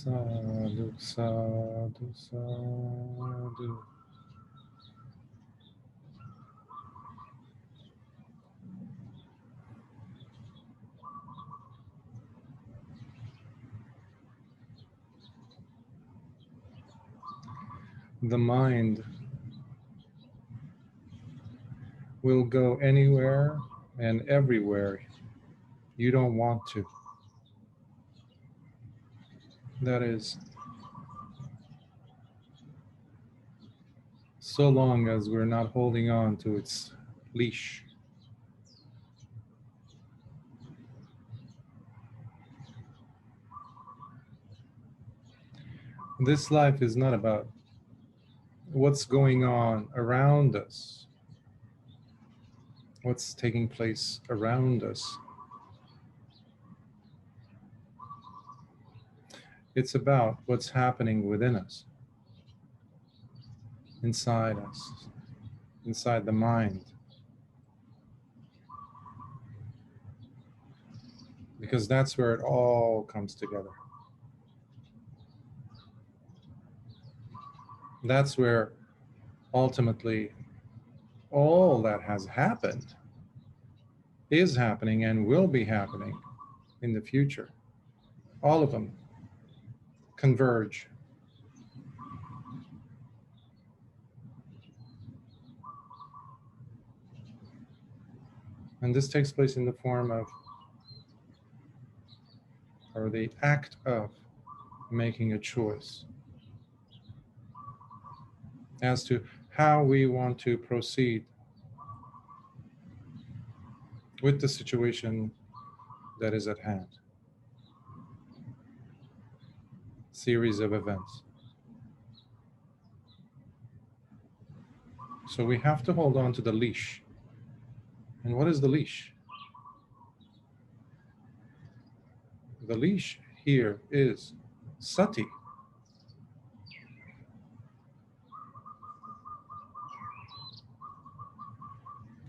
Sadhu, sadhu, sadhu. The mind will go anywhere and everywhere you don't want to. That is, so long as we're not holding on to its leash. This life is not about what's going on around us, what's taking place around us. It's about what's happening within us, inside us, inside the mind. Because that's where it all comes together. That's where ultimately all that has happened, is happening, and will be happening in the future. All of them converge. And this takes place in the form of, or the act of, making a choice as to how we want to proceed with the situation that is at hand. Series of events. So we have to hold on to the leash. And what is the leash? The leash here is Sati.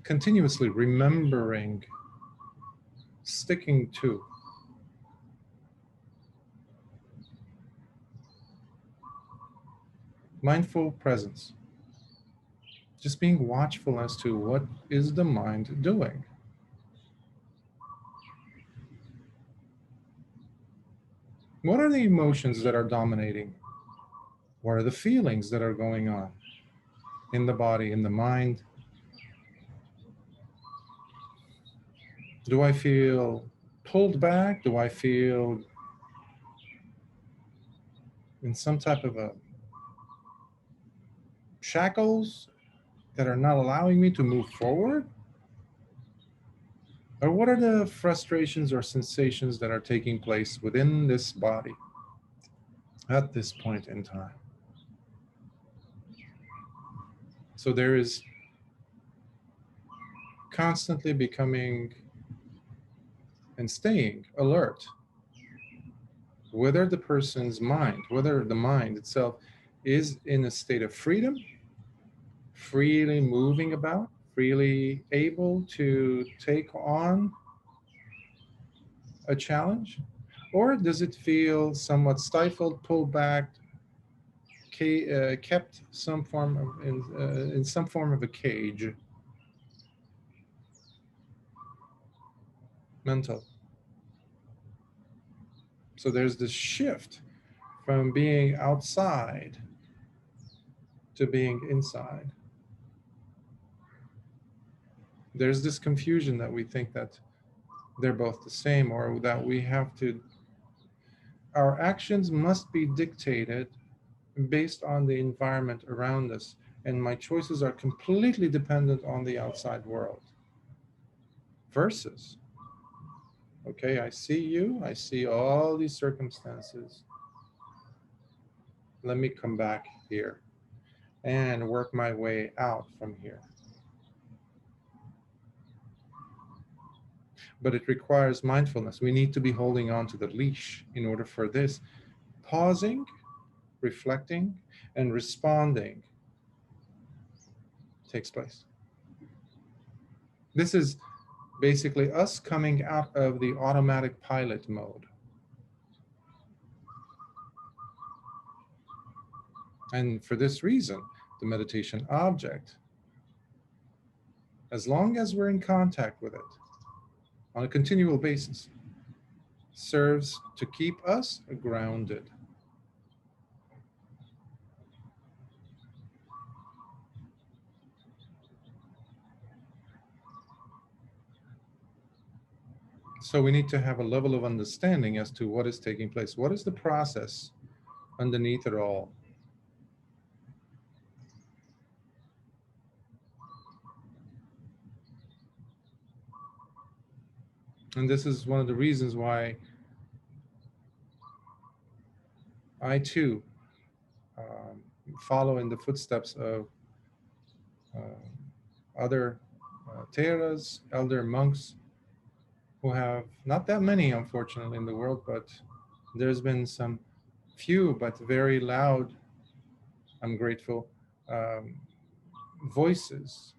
Continuously remembering, sticking to. Mindful presence. Just being watchful as to what is the mind doing. What are the emotions that are dominating? What are the feelings that are going on in the body, in the mind? Do I feel pulled back? Do I feel in some type of a shackles that are not allowing me to move forward? Or what are the frustrations or sensations that are taking place within this body at this point in time? So there is constantly becoming and staying alert, whether the person's mind, whether the mind itself is in a state of freedom, freely moving about, freely able to take on a challenge, or does it feel somewhat stifled, pulled back, kept some form of in some form of a cage, mental. So there's this shift from being outside to being inside. There's this confusion that we think that they're both the same, or that we have to, our actions must be dictated based on the environment around us, and my choices are completely dependent on the outside world. Versus, okay, I see you, I see all these circumstances. Let me come back here and work my way out from here. But it requires mindfulness. We need to be holding on to the leash in order for this. Pausing, reflecting, and responding takes place. This is basically us coming out of the automatic pilot mode And for this reason, the meditation object, as long as we're in contact with it on a continual basis, serves to keep us grounded. So we need to have a level of understanding as to what is taking place. What is the process underneath it all? And this is one of the reasons why I too follow in the footsteps of other Theras, elder monks, who have not that many, unfortunately, in the world, but there's been some few, but very loud, I'm grateful, um, voices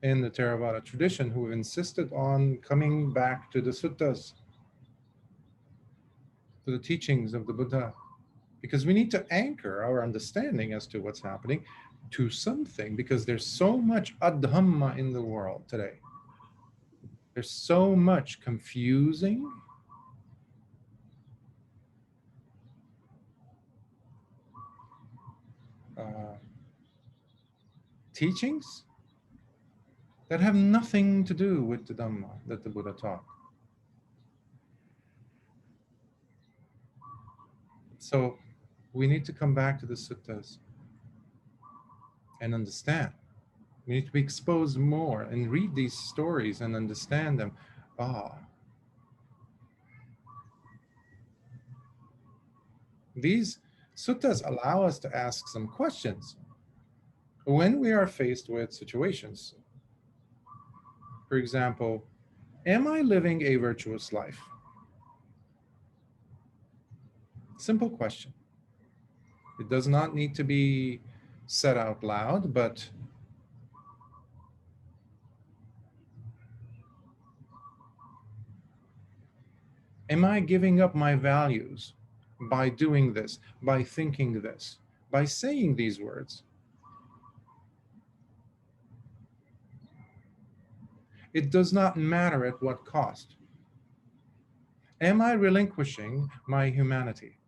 in the Theravada tradition who have insisted on coming back to the suttas, to the teachings of the Buddha, because we need to anchor our understanding as to what's happening to something, because there's so much adhamma in the world today. There's so much confusing, uh, teachings that have nothing to do with the Dhamma that the Buddha taught. So we need to come back to the suttas and understand. We need to be exposed more and read these stories and understand them. Ah, these suttas allow us to ask some questions when we are faced with situations. For example, am I living a virtuous life? Simple question. It does not need to be said out loud, but am I giving up my values by doing this, by thinking this, by saying these words? It does not matter at what cost. Am I relinquishing my humanity?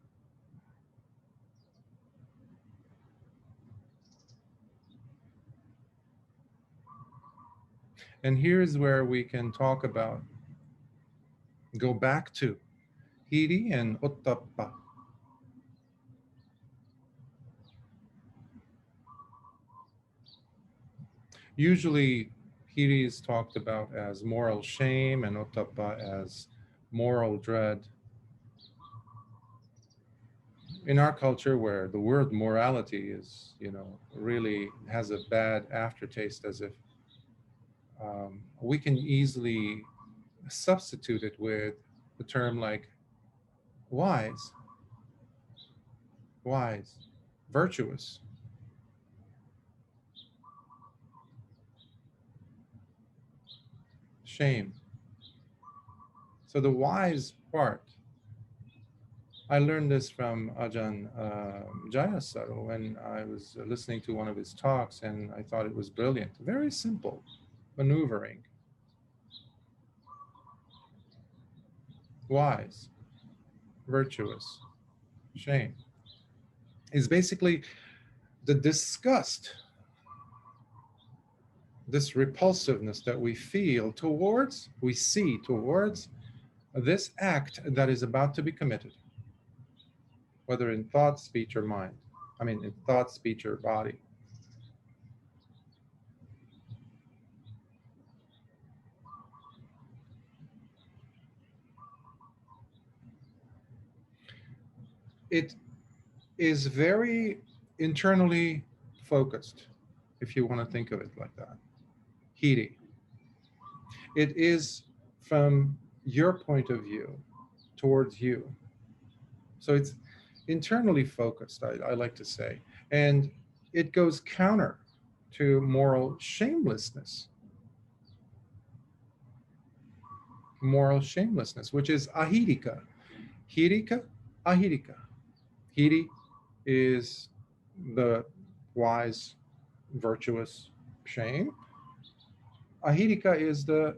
And here's where we can talk about, go back to hiri and ottappa. Usually, hiri is talked about as moral shame and ottappa as moral dread. In our culture, where the word morality is, really has a bad aftertaste, as if we can easily substitute it with the term like wise, wise, virtuous. Shame. So the wise part, I learned this from Ajahn Jayasaro when I was listening to one of his talks, and I thought it was brilliant. Very simple maneuvering. Wise, virtuous, shame is basically the disgust, this repulsiveness that we feel towards, we see towards this act that is about to be committed, whether in thought, speech, or mind. I mean, in thought, speech, or body. It is very internally focused, if you want to think of it like that. Hiri. It is from your point of view towards you. So it's internally focused, I like to say. And it goes counter to moral shamelessness. Moral shamelessness, which is ahirika. Hirika, ahirika. Hiri is the wise, virtuous shame. Ahirika is the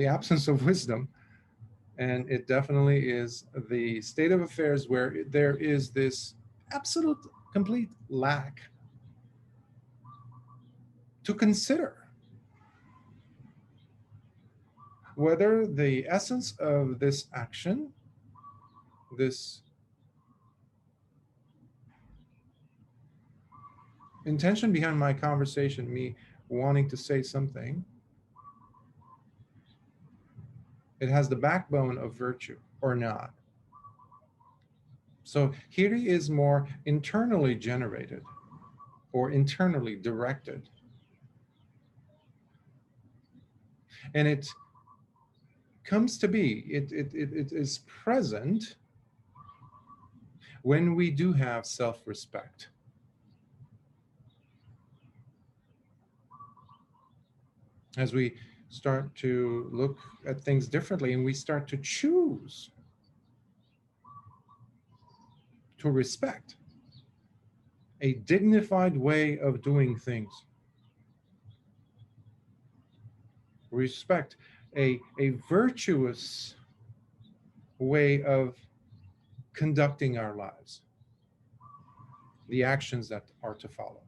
absence of wisdom. And it definitely is the state of affairs where there is this absolute, complete lack to consider whether the essence of this action, this intention behind my conversation, me wanting to say something, it has the backbone of virtue or not. So hiri is more internally generated or internally directed. And it comes to be, it is present when we do have self-respect. As we start to look at things differently and we start to choose to respect a dignified way of doing things, respect a virtuous way of conducting our lives, the actions that are to follow.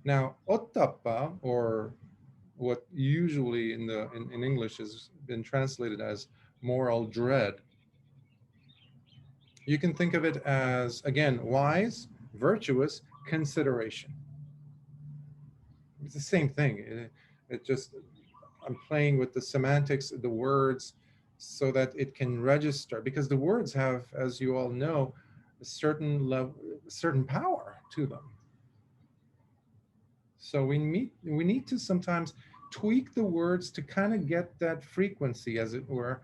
Now, ottappa, or what usually in English has been translated as moral dread, you can think of it as, again, wise, virtuous consideration. It's the same thing. It just, I'm playing with the semantics of the words so that it can register, because the words have, as you all know, a certain level, certain power to them. So we need to sometimes tweak the words to kind of get that frequency, as it were,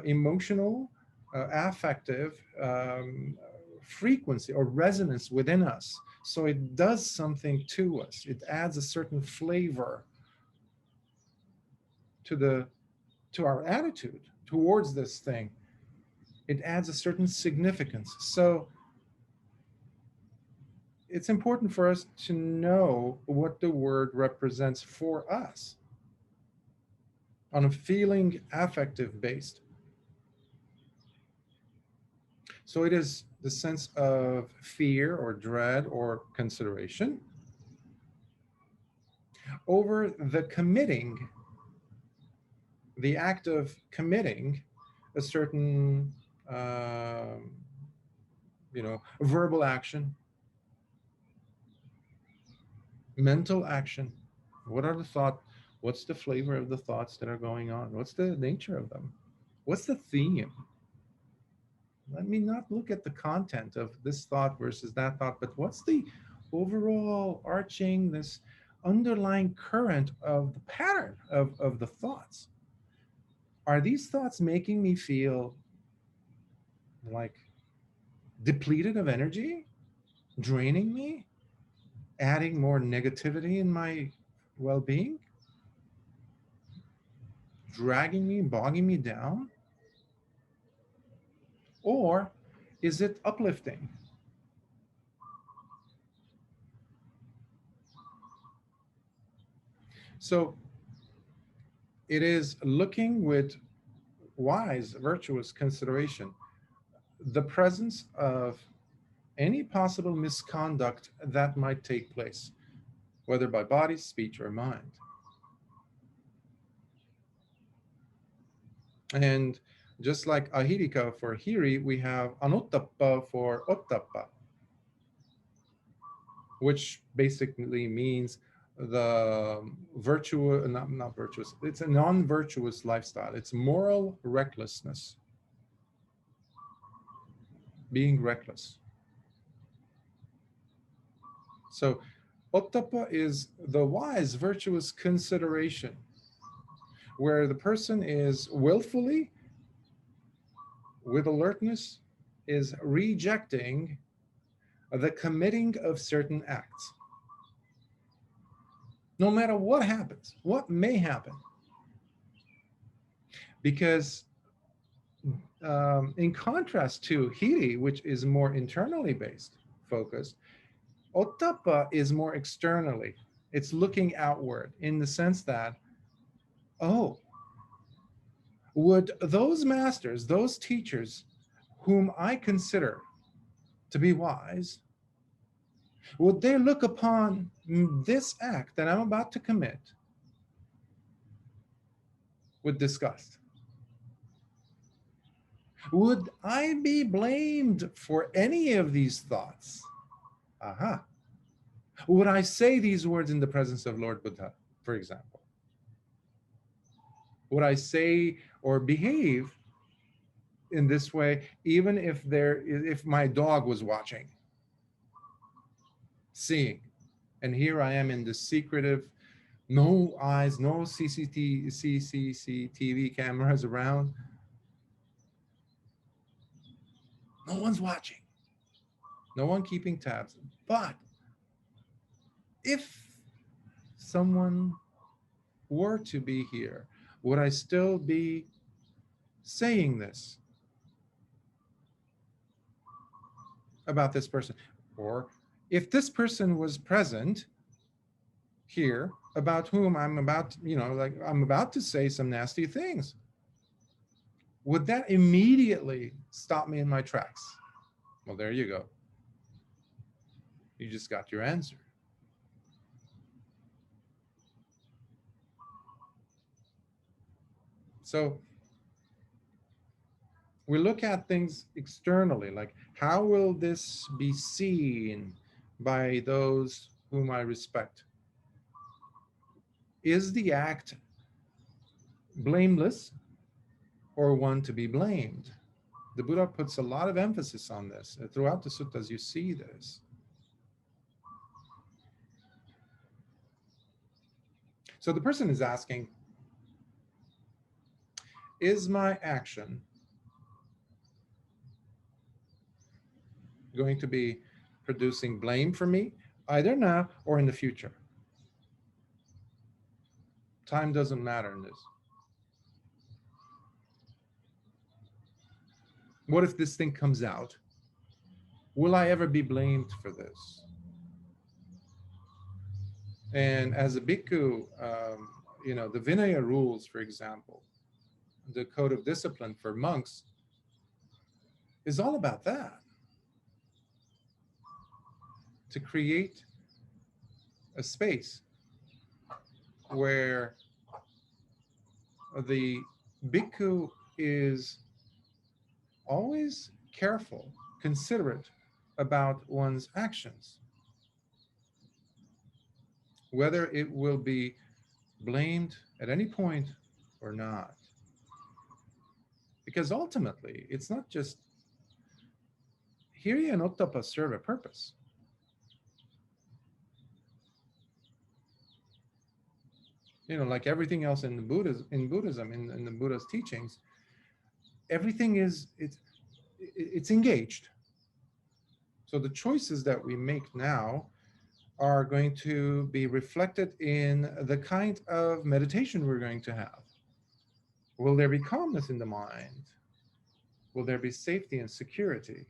emotional, affective frequency or resonance within us. So it does something to us. It adds a certain flavor to our attitude towards this thing. It adds a certain significance. So it's important for us to know what the word represents for us on a feeling affective based. So it is the sense of fear or dread or consideration over the committing, the act of committing a certain, verbal action, mental action. What are the thoughts? What's the flavor of the thoughts that are going on? What's the nature of them? What's the theme? Let me not look at the content of this thought versus that thought, but what's the overall arching, this underlying current of the pattern of the thoughts? Are these thoughts making me feel like depleted of energy, draining me, adding more negativity in my well-being, dragging me, bogging me down? Or is it uplifting? So it is looking with wise, virtuous consideration, the presence of any possible misconduct that might take place, whether by body, speech, or mind. And just like ahirika for hiri, we have ottappa for ottappa, which basically means the virtuous, not virtuous, it's a non-virtuous lifestyle. It's moral recklessness, being reckless. So ottappa is the wise, virtuous consideration, where the person is willfully, with alertness, is rejecting the committing of certain acts. No matter what happens, what may happen. Because In contrast to hiri, which is more internally based, focused, ottappa is more externally. It's looking outward in the sense that, oh, would those masters, those teachers whom I consider to be wise, would they look upon this act that I'm about to commit with disgust? Would I be blamed for any of these thoughts? Aha. Would I say these words in the presence of Lord Buddha, for example? Would I say or behave in this way, even if my dog was watching, seeing, and here I am in the secretive, no eyes, no CCTV cameras around, no one's watching, no one keeping tabs. But if someone were to be here, would I still be saying this about this person? Or if this person was present here about whom I'm about, like I'm about to say some nasty things, would that immediately stop me in my tracks? Well, there you go. You just got your answer. So we look at things externally, like how will this be seen by those whom I respect? Is the act blameless or one to be blamed? The Buddha puts a lot of emphasis on this. Throughout the suttas, you see this. So the person is asking, is my action going to be producing blame for me, either now or in the future? Time doesn't matter in this. What if this thing comes out? Will I ever be blamed for this? And as a bhikkhu, the Vinaya rules, for example, the code of discipline for monks is all about that. To create a space where the bhikkhu is always careful, considerate about one's actions, whether it will be blamed at any point or not. Because ultimately, it's not just hiri and ottappa serve a purpose. Like everything else in Buddhism, in the Buddha's teachings, everything it's engaged. So the choices that we make now are going to be reflected in the kind of meditation we're going to have. Will there be calmness in the mind? Will there be safety and security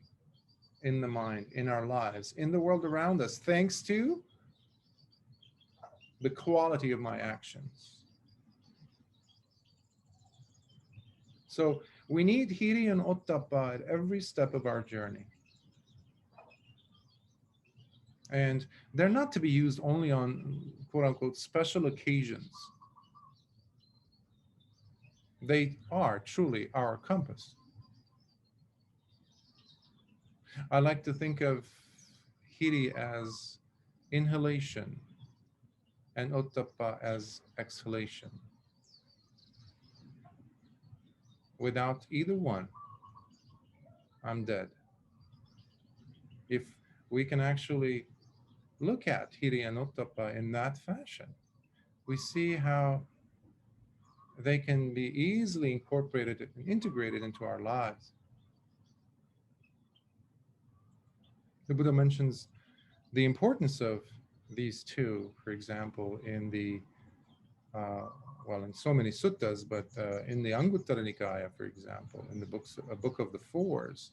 in the mind, in our lives, in the world around us, thanks to the quality of my actions? So we need hiri and ottappa at every step of our journey. And they're not to be used only on quote unquote special occasions. They are truly our compass. I like to think of hiri as inhalation and ottappa as exhalation. Without either one, I'm dead. If we can actually look at hiri and ottappa in that fashion, we see how they can be easily incorporated and integrated into our lives. The Buddha mentions the importance of these two, for example, in the well, in so many suttas, but in the Anguttara Nikaya, for example, in the books, a book of the fours,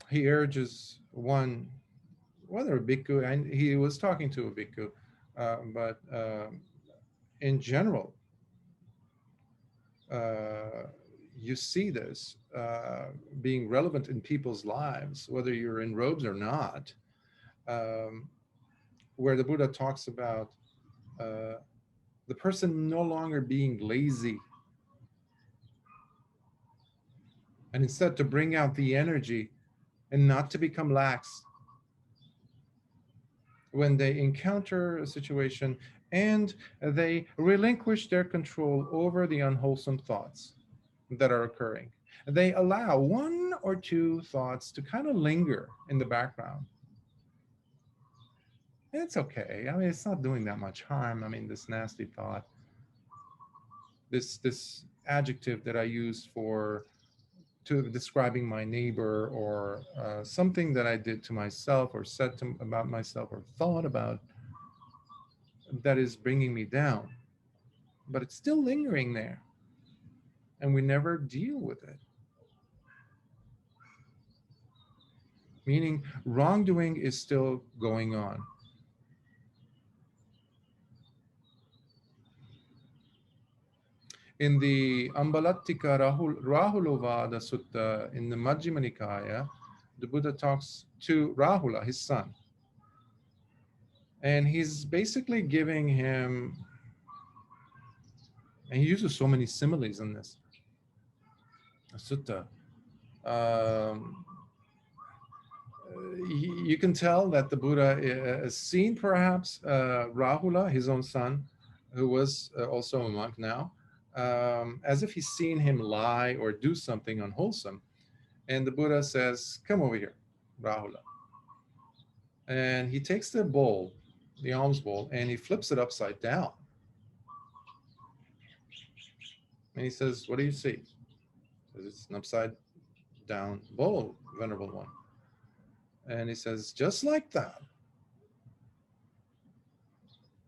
he urges one, whether a bhikkhu, and he was talking to a bhikkhu, but in general, uh, you see this being relevant in people's lives, whether you're in robes or not, um, where the Buddha talks about uh, the person no longer being lazy, and instead to bring out the energy and not to become lax when they encounter a situation, and they relinquish their control over the unwholesome thoughts that are occurring. They allow one or two thoughts to kind of linger in the background. And it's okay. I mean, it's not doing that much harm. I mean, this nasty thought, this adjective that I use for to describing my neighbor, or something that I did to myself or said about myself or thought about, that is bringing me down, but it's still lingering there, and we never deal with it. Meaning wrongdoing is still going on. In the Ambalattika Rahulovada Sutta in the Majjhima Nikaya, the Buddha talks to Rahula, his son, and he's basically giving him, and he uses so many similes in this sutta. Um, you can tell that the Buddha has seen perhaps Rahula, his own son, who was also a monk now, as if he's seen him lie or do something unwholesome. And the Buddha says, "Come over here, Rahula." And he takes the bowl, the alms bowl, and he flips it upside down. And he says, "What do you see?" He says, "It's an upside down bowl, Venerable One." And he says, "Just like that,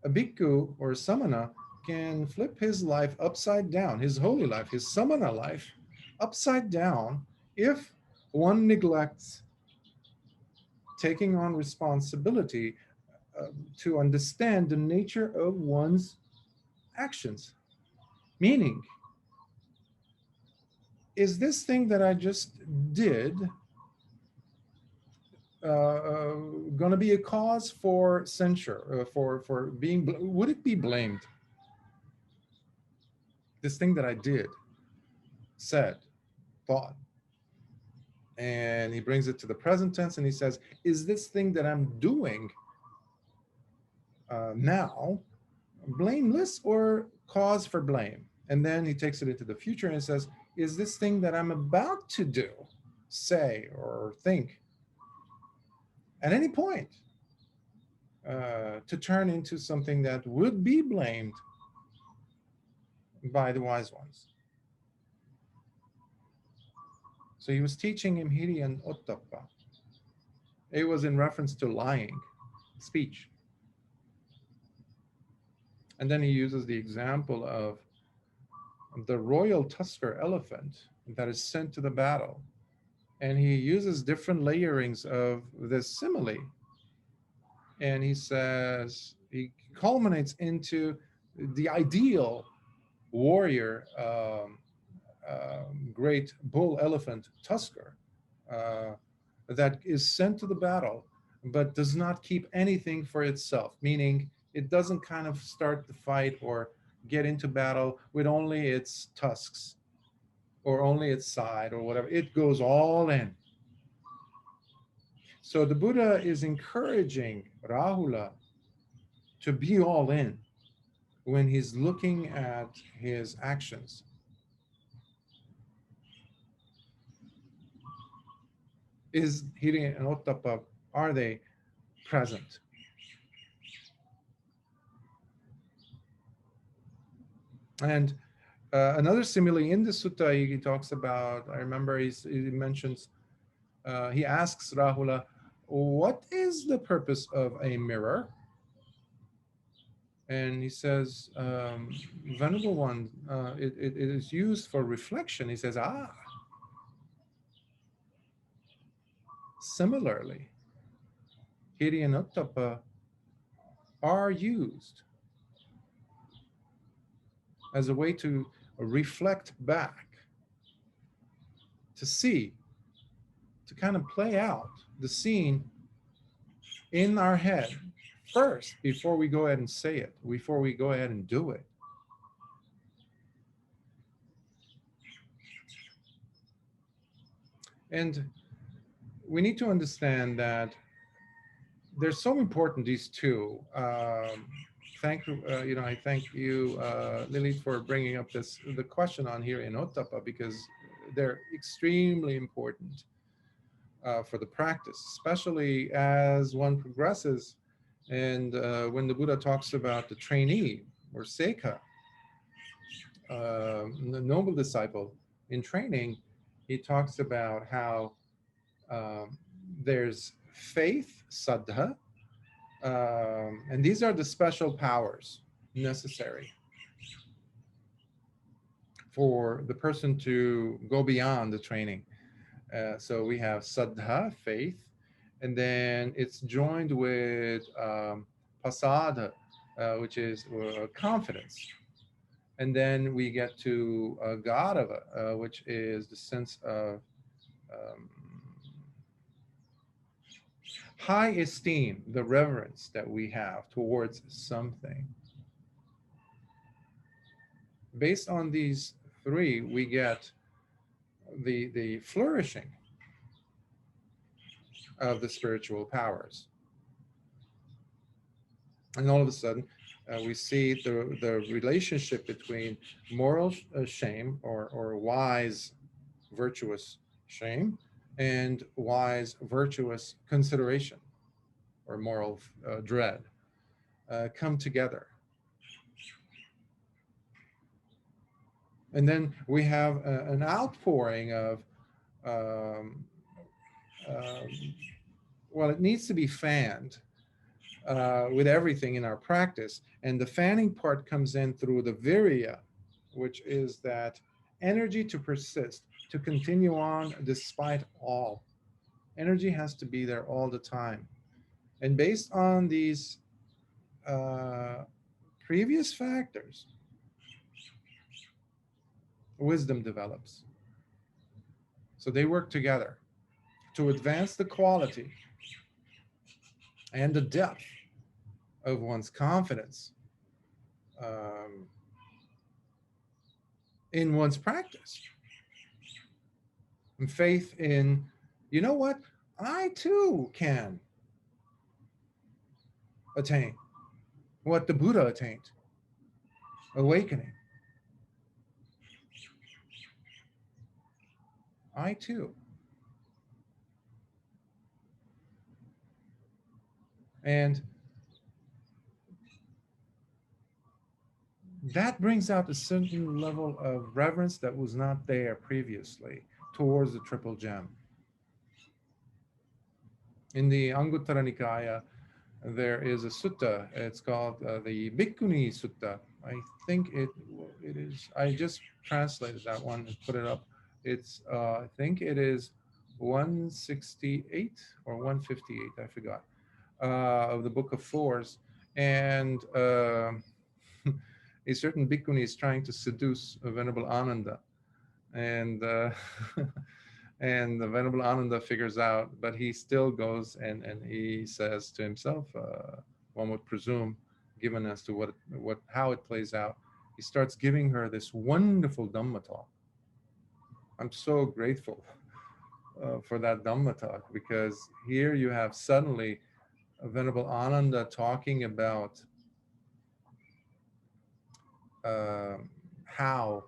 a bhikkhu or a samana can flip his life upside down, his holy life, his samana life, upside down, if one neglects taking on responsibility to understand the nature of one's actions." Meaning, is this thing that I just did going to be a cause for censure, for being, would it be blamed? This thing that I did, said, thought. And he brings it to the present tense and he says, is this thing that I'm doing now blameless or cause for blame? And then he takes it into the future and he says, is this thing that I'm about to do, say, or think at any point to turn into something that would be blamed by the wise ones? So he was teaching him hiri and ottappa. It was in reference to lying, speech. And then he uses the example of the royal tusker elephant that is sent to the battle. And he uses different layerings of this simile. And he says, he culminates into the ideal warrior, great bull elephant tusker that is sent to the battle, but does not keep anything for itself, meaning it doesn't kind of start the fight or get into battle with only its tusks or only its side or whatever. It goes all in. So the Buddha is encouraging Rahula to be all in when he's looking at his actions. Is hiri and ottappa, are they present? And another simile in the sutta, he talks about, I remember he mentions, he asks Rahula, what is the purpose of a mirror? And he says, Venerable One, it is used for reflection. He says, similarly, hiri and ottappa are used as a way to reflect back, to see, to kind of play out the scene in our head first before we go ahead and say it, before we go ahead and do it. And we need to understand that they're so important, these two. I thank you, Lily, for bringing up the question on here in Ottappa, because they're extremely important for the practice, especially as one progresses. And when the Buddha talks about the trainee or Sekha, the noble disciple in training, he talks about how there's faith, saddha, and these are the special powers necessary for the person to go beyond the training. So we have saddha, faith, and then it's joined with pasada, which is confidence. And then we get to garava, which is the sense of um, high esteem, the reverence that we have towards something. Based on these three, we get the flourishing of the spiritual powers. And all of a sudden, we see the relationship between moral shame or wise, virtuous shame and wise, virtuous consideration or moral dread come together. And then we have an outpouring of, um, um, well, it needs to be fanned with everything in our practice. And the fanning part comes in through the virya, which is that energy to persist, to continue on despite all. Energy has to be there all the time. And based on these previous factors, wisdom develops. So they work together to advance the quality and the depth of one's confidence in one's practice. And faith in, you know what, I too can attain what the Buddha attained, awakening. I too. And that brings out a certain level of reverence that was not there previously towards the Triple Gem. In the Anguttara Nikaya, there is a sutta. It's called the Bhikkhuni Sutta. I think it is. I just translated that one and put it up. It's I think it is 168 or 158. I forgot of the Book of Fours, and a certain bhikkhuni is trying to seduce a Venerable Ananda, and and the Venerable Ananda figures out, but he still goes and he says to himself, one would presume, given as to how it plays out, he starts giving her this wonderful Dhamma talk. I'm so grateful for that Dhamma talk, because here you have suddenly a Venerable Ananda talking about how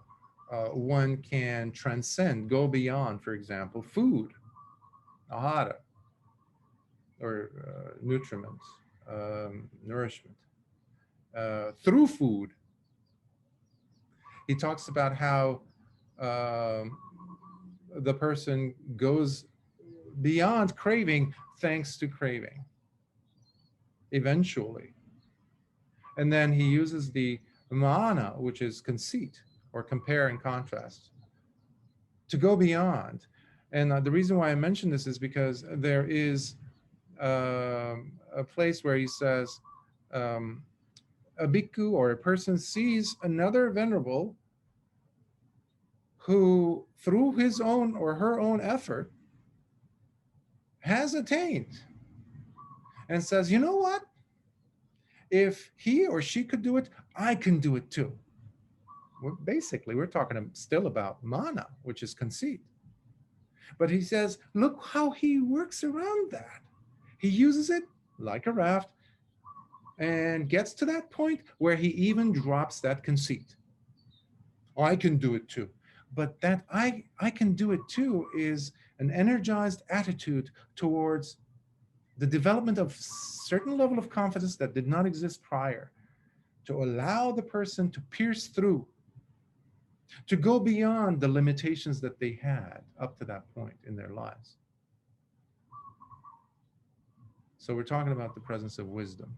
one can transcend, go beyond, for example, food, ahara, or nutriment, nourishment, through food. He talks about how the person goes beyond craving thanks to craving, eventually. And then he uses the mana, which is conceit or compare and contrast, to go beyond. And the reason why I mention this is because there is a place where he says, um, a bhikkhu or a person sees another venerable who, through his own or her own effort, has attained, and says, you know what? If he or she could do it, I can do it too. Basically, we're talking still about mana, which is conceit. But he says, look how he works around that. He uses it like a raft and gets to that point where he even drops that conceit. Oh, I can do it too. But that I can do it too is an energized attitude towards the development of certain level of confidence that did not exist prior, to allow the person to pierce through, to go beyond the limitations that they had up to that point in their lives. So we're talking about the presence of wisdom.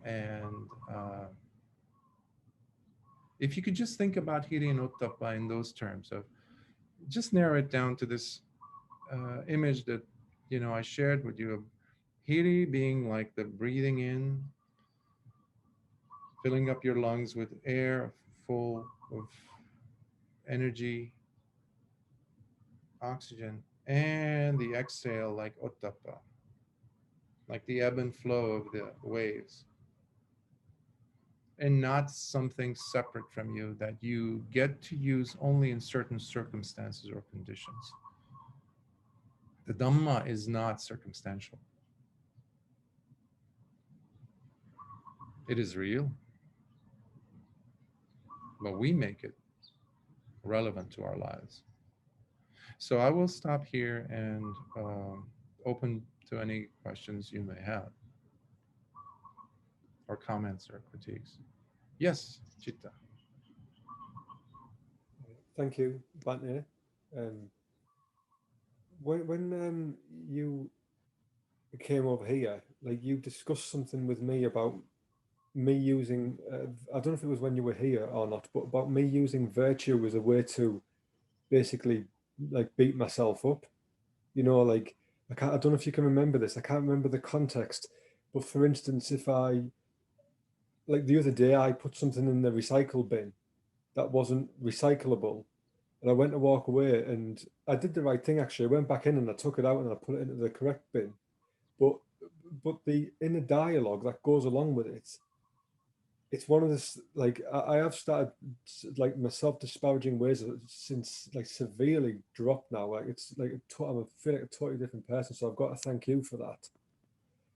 And if you could just think about hiri and ottappa in those terms of, just narrow it down to this image that, I shared with you of hiri being like the breathing in, filling up your lungs with air full of energy, oxygen, and the exhale like ottappa, like the ebb and flow of the waves, and not something separate from you that you get to use only in certain circumstances or conditions. The Dhamma is not circumstantial. It is real, but we make it relevant to our lives. So I will stop here and open to any questions you may have, or comments or critiques. Yes, Chitta. Thank you, Bhante. When you came over here, like you discussed something with me about me using, I don't know if it was when you were here or not, but about me using virtue as a way to basically like beat myself up. Like I don't know if you can remember this. I can't remember the context, but for instance, if I, like the other day, I put something in the recycle bin that wasn't recyclable, and I went to walk away, and I did the right thing actually. I went back in and I took it out and I put it into the correct bin. But the inner dialogue that goes along with it, it's one of this, like I have started like my self-disparaging ways since like severely dropped now. Like it's like I feel like a totally different person. So I've got to thank you for that.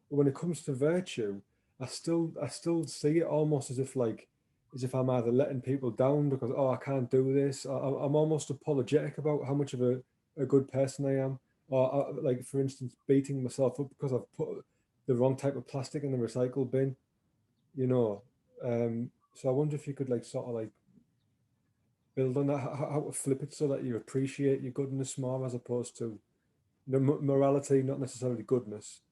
But when it comes to virtue, I still see it almost as if I'm either letting people down because, oh, I can't do this. I'm almost apologetic about how much of a good person I am, or like for instance beating myself up because I've put the wrong type of plastic in the recycle bin. You know, so I wonder if you could like sort of like build on that, how to flip it so that you appreciate your goodness more as opposed to morality, not necessarily goodness.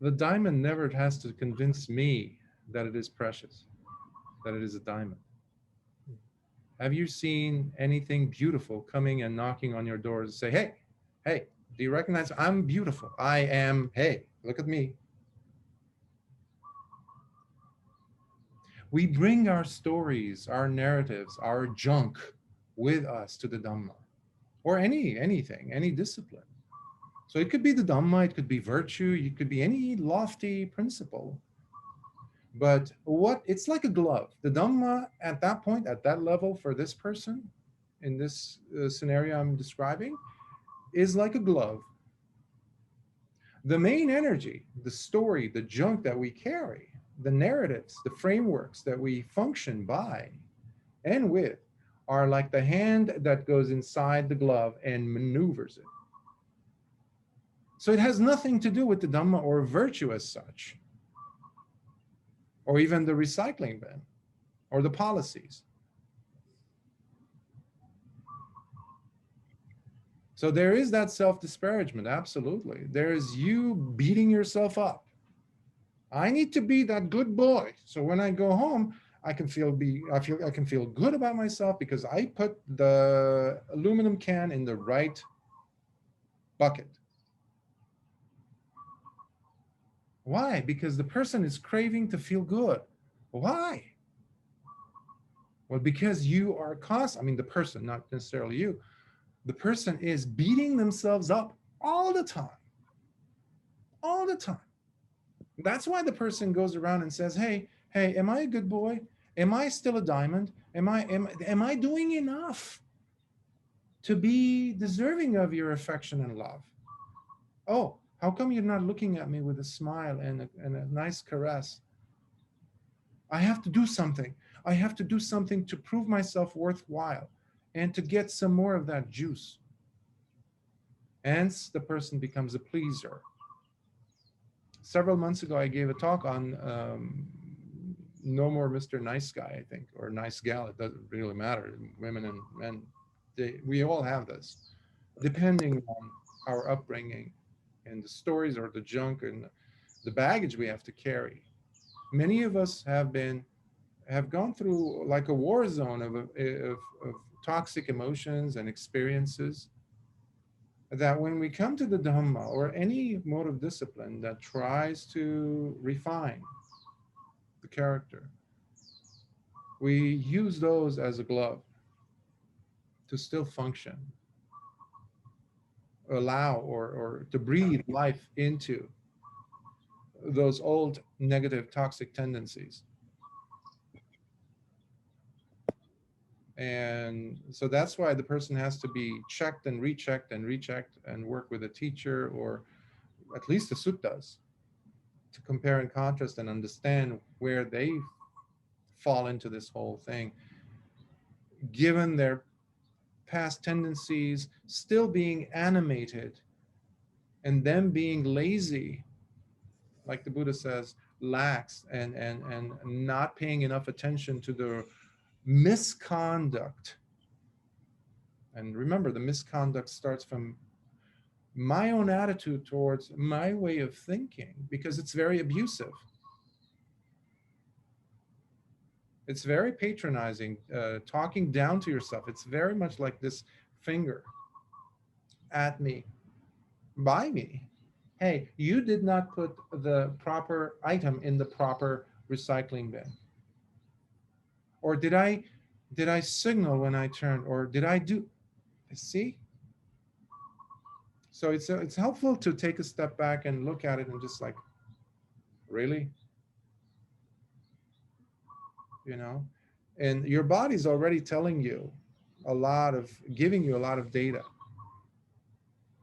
The diamond never has to convince me that it is precious, that it is a diamond. Have you seen anything beautiful coming and knocking on your door and say, hey, hey, do you recognize I'm beautiful? I am, hey, look at me. We bring our stories, our narratives, our junk with us to the Dhamma, or anything, any discipline. So it could be the Dhamma, it could be virtue, it could be any lofty principle. But it's like a glove. The Dhamma at that point, at that level for this person, in this scenario I'm describing, is like a glove. The main energy, the story, the junk that we carry, the narratives, the frameworks that we function by and with are like the hand that goes inside the glove and maneuvers it. So it has nothing to do with the Dhamma or virtue as such, or even the recycling bin, or the policies. So there is that self-disparagement, absolutely. There is you beating yourself up. I need to be that good boy. So when I go home, I can I can feel good about myself because I put the aluminum can in the right bucket. Why? Because the person is craving to feel good. Why? Well, because you are I mean, the person, not necessarily you, the person is beating themselves up all the time, all the time. That's why the person goes around and says, hey, am I a good boy? Am I still a diamond? Am I doing enough to be deserving of your affection and love? Oh, how come you're not looking at me with a smile and a nice caress? I have to do something. I have to do something to prove myself worthwhile and to get some more of that juice. Hence, the person becomes a pleaser. Several months ago, I gave a talk on no more Mr. Nice Guy, I think, or nice gal. It doesn't really matter. Women and men, we all have this, depending on our upbringing and the stories or the junk and the baggage we have to carry. Many of us have gone through like a war zone of toxic emotions and experiences that when we come to the Dhamma or any mode of discipline that tries to refine the character, we use those as a glove to still function, allow or to breathe life into those old negative toxic tendencies. And so that's why the person has to be checked and rechecked and rechecked and work with a teacher or at least the suttas to compare and contrast and understand where they fall into this whole thing, given their past tendencies still being animated and them being lazy, like the Buddha says, lax and not paying enough attention to the misconduct. And remember, the misconduct starts from my own attitude towards my way of thinking because it's very abusive. It's very patronizing, talking down to yourself. It's very much like this finger at me, by me. Hey, you did not put the proper item in the proper recycling bin. Or did I signal when I turned? Or did I do? See? So it's helpful to take a step back and look at it and just like, really, you know, and your body's already telling you giving you a lot of data.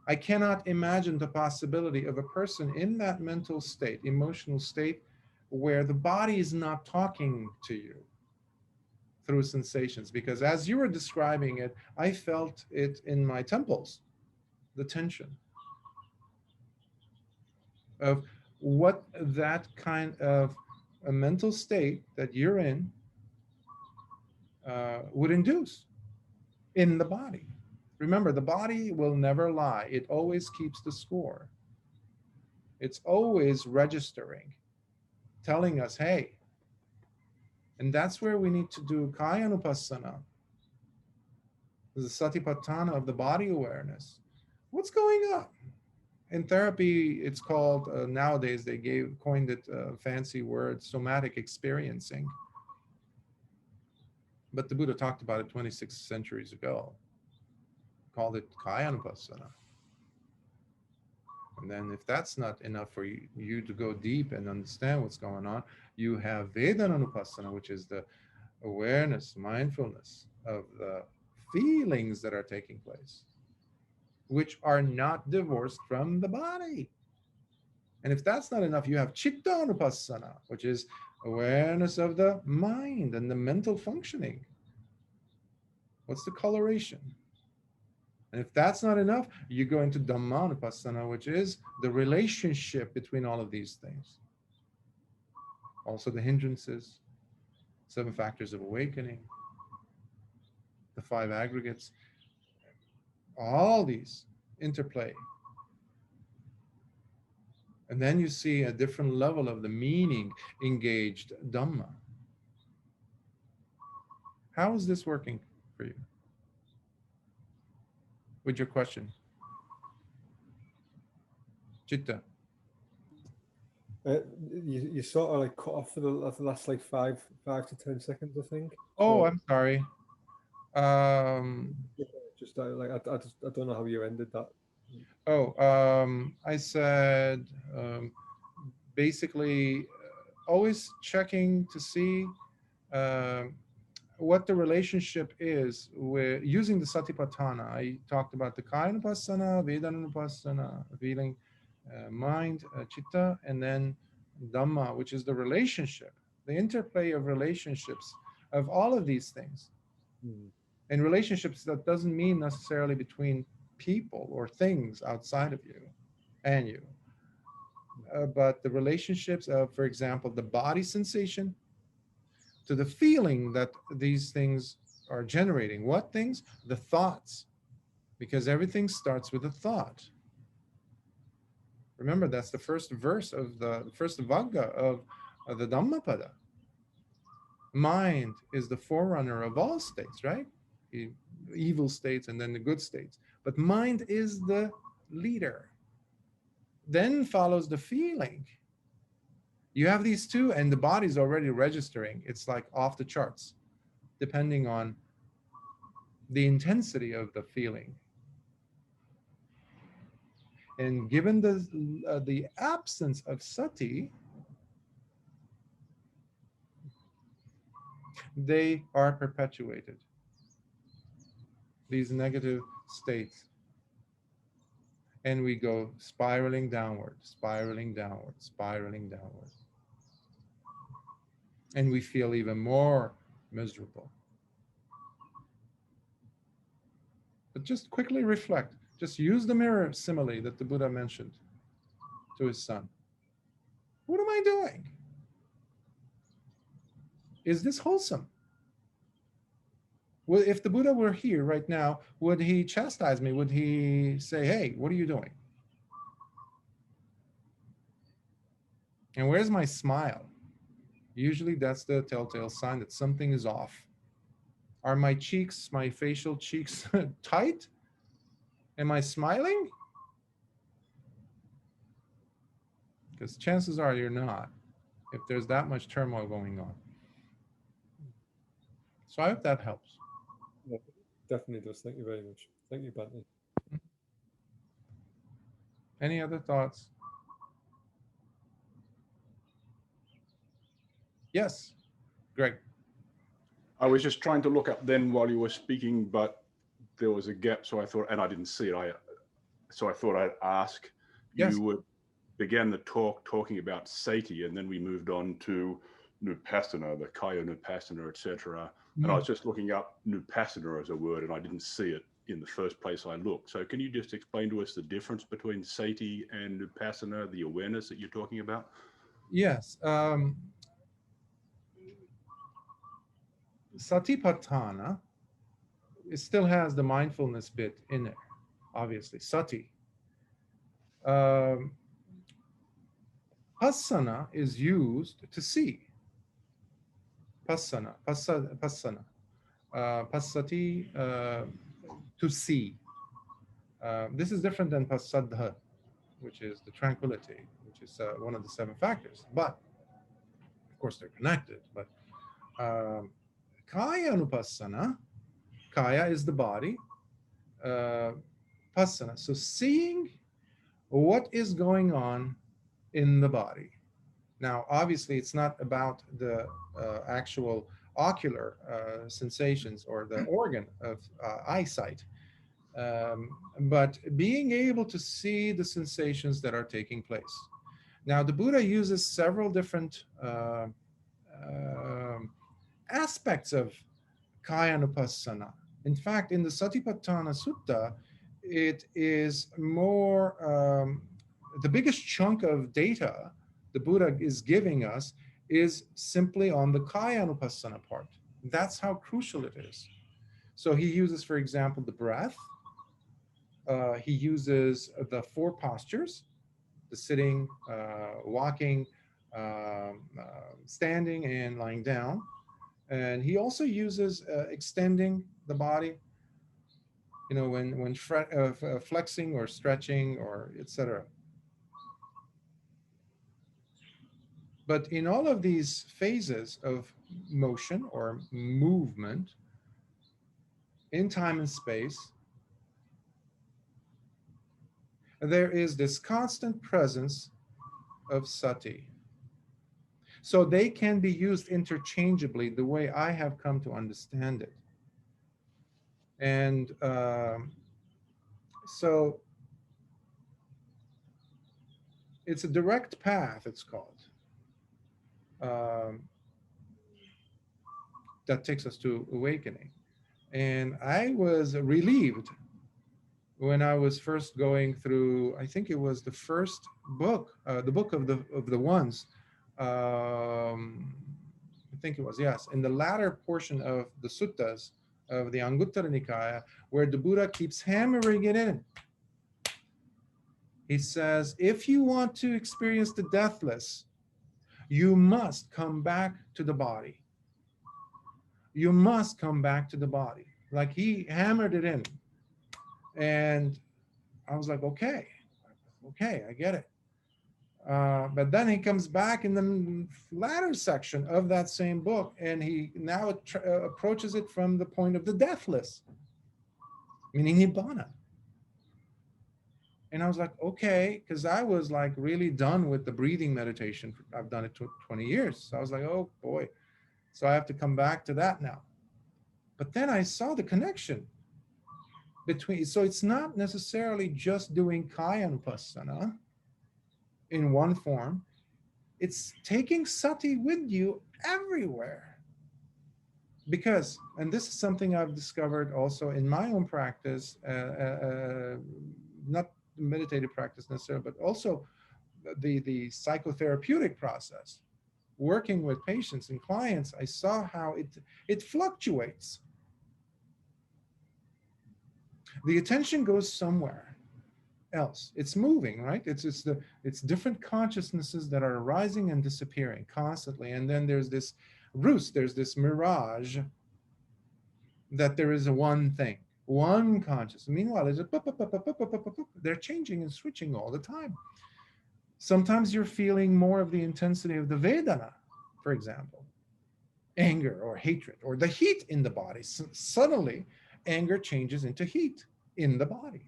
I cannot imagine the possibility of a person in that mental state, emotional state, where the body is not talking to you through sensations. Because as you were describing it, I felt it in my temples, the tension of what that kind of a mental state that you're in would induce in the body. Remember, the body will never lie. It always keeps the score. It's always registering, telling us, hey, and that's where we need to do kayanupassana, the satipatthana of the body awareness. What's going on? In therapy, it's called, nowadays they coined it a fancy word, somatic experiencing. But the Buddha talked about it 26 centuries ago, called it kayanupassana. And then if that's not enough for you to go deep and understand what's going on, you have Vedananupassana, which is the awareness, mindfulness of the feelings that are taking place, which are not divorced from the body. And if that's not enough, you have Chittanupassana, which is awareness of the mind and the mental functioning. What's the coloration? And if that's not enough, you go into Dhammanupassana, which is the relationship between all of these things. Also the hindrances, 7 factors of awakening, the 5 aggregates. all these interplay. And then you see a different level of the meaning engaged Dhamma. How is this working for you? With your question. Chitta. You sort of like cut off for the last like 5 to 10 seconds, I think. Oh, So I'm sorry. just like I don't know how you ended that. I said basically always checking to see what the relationship is with using the Satipatthana. I talked about the Kayanupassana, Vedanupassana, feeling, mind, Chitta, and then Dhamma, which is the relationship, the interplay of relationships of all of these things. And relationships, that doesn't mean necessarily between people or things outside of you and you, but the relationships of, for example, the body sensation to the feeling that these things are generating. What things? The thoughts, because everything starts with a thought. Remember, that's the first verse of the first Vagga of the Dhammapada. Mind is the forerunner of all states, right? Evil states and then the good states. But mind is the leader. Then follows the feeling. You have these two, and the body's already registering. It's like off the charts, depending on the intensity of the feeling. And given the absence of sati, they are perpetuated, these negative states. And we go spiraling downward, spiraling downward, spiraling downward. And we feel even more miserable. But just quickly reflect. Just use the mirror simile that the Buddha mentioned to his son. What am I doing? Is this wholesome? Well, if the Buddha were here right now, would he chastise me? Would he say, hey, what are you doing? And where's my smile? Usually that's the telltale sign that something is off. Are my cheeks, my facial cheeks tight? Am I smiling? Because chances are you're not, if there's that much turmoil going on. So I hope that helps. Yeah, definitely does. Thank you very much. Thank you, Bhante. Any other thoughts? Yes, Greg. I was just trying to look up then while you were speaking, but there was a gap, so I thought, and I didn't see it. So I thought I'd ask. Yes. You began the talking about Sati, and then we moved on to Nupassana, the Kaya Nupassana, etc. And I was just looking up Nupassana as a word, and I didn't see it in the first place I looked. So can you just explain to us the difference between Sati and Nupassana, the awareness that you're talking about? Yes. Satipatthana, it still has the mindfulness bit in there, obviously. Sati. Passana is used to see. Passana. Passati, to see. This is different than passaddha, which is the tranquility, which is one of the 7 factors. But, of course, they're connected. But Kaya Anupassana, Kaya is the body, Passana, so seeing what is going on in the body. Now, obviously, it's not about the actual ocular sensations or the organ of eyesight, but being able to see the sensations that are taking place. Now, the Buddha uses several different aspects of Kayanupassana. In fact, in the Satipatthana Sutta, it is more, the biggest chunk of data the Buddha is giving us is simply on the Kayanupassana part. That's how crucial it is. So he uses, for example, the breath, He uses the four postures: the sitting, walking, standing, and lying down. And he also uses extending the body, when flexing or stretching or etc. But in all of these phases of motion or movement in time and space, there is this constant presence of sati. So they can be used interchangeably the way I have come to understand it. And so it's a direct path, it's called, that takes us to awakening. And I was relieved when I was first going through, I think it was the first book, the book of the ones. I think it was, yes, in the latter portion of the suttas of the Anguttara Nikaya, where the Buddha keeps hammering it in. He says, if you want to experience the deathless, you must come back to the body. You must come back to the body. Like, he hammered it in. And I was like, okay, I get it. But then he comes back in the latter section of that same book, and he now approaches it from the point of the deathless, meaning Nibbana. And I was like, okay, because I was like really done with the breathing meditation. I've done it 20 years. So I was like, oh boy. So I have to come back to that now. But then I saw the connection between, so it's not necessarily just doing Kayanupassana in one form. It's taking sati with you everywhere. Because, and this is something I've discovered also in my own practice, not meditative practice necessarily, but also the psychotherapeutic process. Working with patients and clients, I saw how it fluctuates. The attention goes somewhere else. It's moving, right? It's different consciousnesses that are arising and disappearing constantly. And then there's this ruse, there's this mirage that there is a one thing, one consciousness. Meanwhile, there's they're changing and switching all the time. Sometimes you're feeling more of the intensity of the Vedana, for example, anger or hatred, or the heat in the body. Suddenly, anger changes into heat in the body.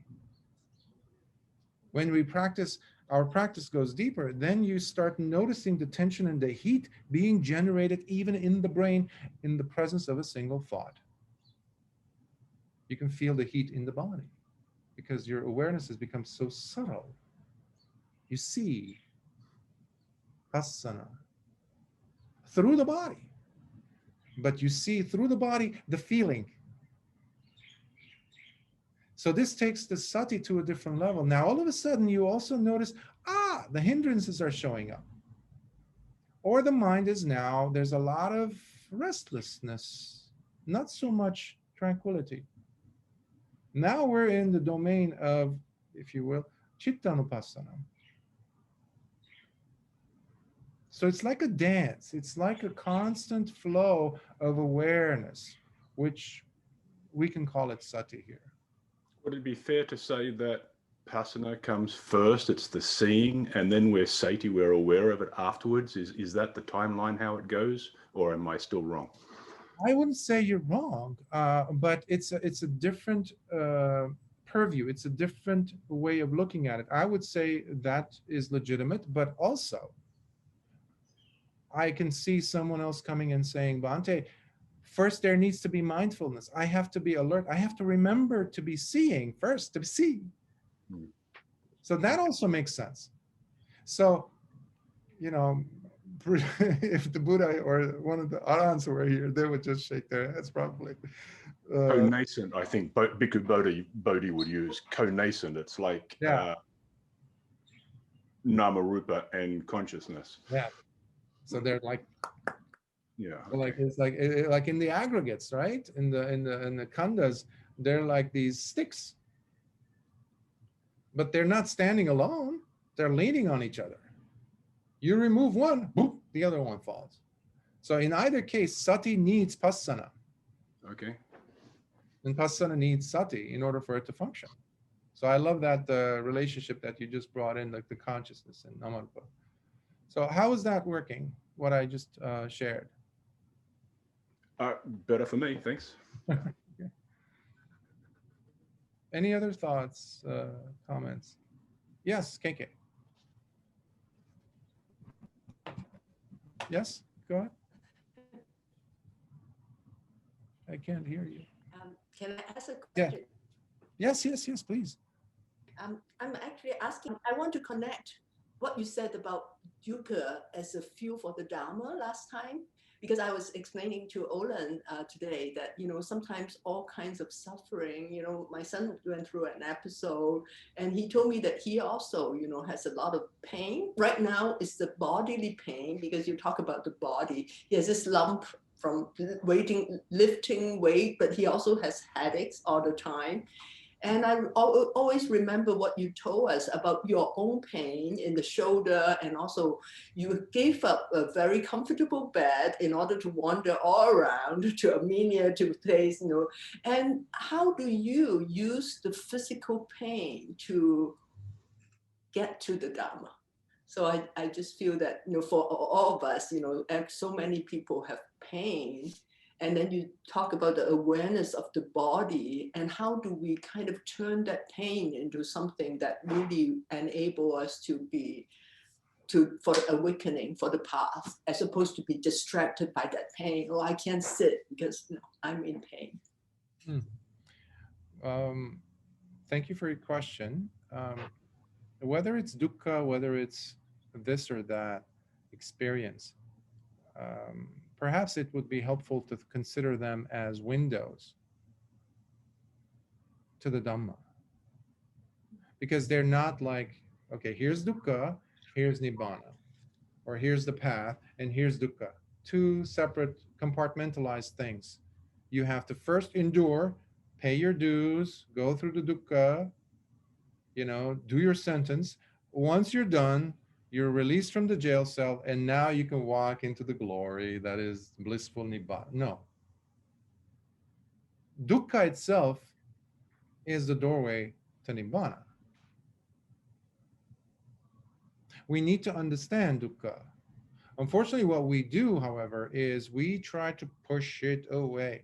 When we practice, our practice goes deeper, then you start noticing the tension and the heat being generated even in the brain in the presence of a single thought. You can feel the heat in the body because your awareness has become so subtle. You see asana through the body, but you see through the body the feeling. So this takes the sati to a different level. Now, all of a sudden, you also notice, the hindrances are showing up. Or the mind is now, there's a lot of restlessness, not so much tranquility. Now we're in the domain of, if you will, chittanupassana. So it's like a dance. It's like a constant flow of awareness, which we can call it sati here. Would it be fair to say that Passana comes first, it's the seeing, and then we're sati, we're aware of it afterwards? Is that the timeline how it goes, or am I still wrong? I wouldn't say you're wrong, but it's a different purview. It's a different way of looking at it. I would say that is legitimate, but also I can see someone else coming and saying, Bhante, first there needs to be mindfulness. I have to be alert. I have to remember to be seeing first, to see. So that also makes sense. So, if the Buddha or one of the Arahants were here, they would just shake their heads probably. Co-nascent, I think Bhikkhu Bodhi would use co-nascent. It's like Namarupa and consciousness. Yeah. So they're like, okay. Like it's like in the aggregates, right? In the khandas, they're like these sticks. but they're not standing alone. They're leaning on each other. You remove one, boop, the other one falls. So in either case, sati needs pasana, Okay. and pasana needs sati in order for it to function. So I love that relationship that you just brought in, like the consciousness and namarupa. So how is that working, what I just shared? Better for me, thanks. Okay. Any other thoughts, comments? Yes, KK. Yes, go ahead. I can't hear you. Can I ask a Yeah. question? Yes, please. I'm actually asking, I want to connect what you said about dukkha as a fuel for the Dhamma last time, because I was explaining to Olan today that, sometimes all kinds of suffering, my son went through an episode and he told me that he also, has a lot of pain. Right now it's the bodily pain, because you talk about the body. He has this lump from lifting weight, but he also has headaches all the time. And I always remember what you told us about your own pain in the shoulder, and also you gave up a very comfortable bed in order to wander all around to Armenia, to place, And how do you use the physical pain to get to the Dhamma? So I just feel that, for all of us, so many people have pain. And then you talk about the awareness of the body, and how do we kind of turn that pain into something that really enable us for the awakening, for the path, as opposed to be distracted by that pain. Oh, I can't sit because I'm in pain. Thank you for your question. Whether it's dukkha, whether it's this or that experience, perhaps it would be helpful to consider them as windows to the Dhamma. Because they're not like, okay, here's dukkha, here's nibbana, or here's the path, and here's dukkha. Two separate compartmentalized things. You have to first endure, pay your dues, go through the dukkha, do your sentence. Once you're done, you're released from the jail cell, and now you can walk into the glory that is blissful nibbana. No. Dukkha itself is the doorway to nibbana. We need to understand dukkha. Unfortunately, what we do, however, is we try to push it away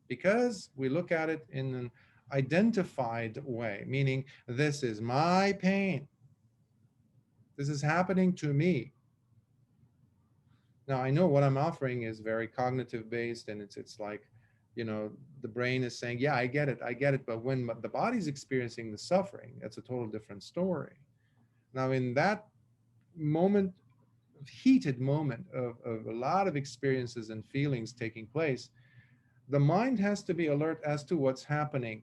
because we look at it in an identified way, meaning this is my pain. This is happening to me. Now, I know what I'm offering is very cognitive based, and it's like, the brain is saying, yeah, I get it. But when the body's experiencing the suffering, that's a total different story. Now, in that moment, heated moment of a lot of experiences and feelings taking place, the mind has to be alert as to what's happening.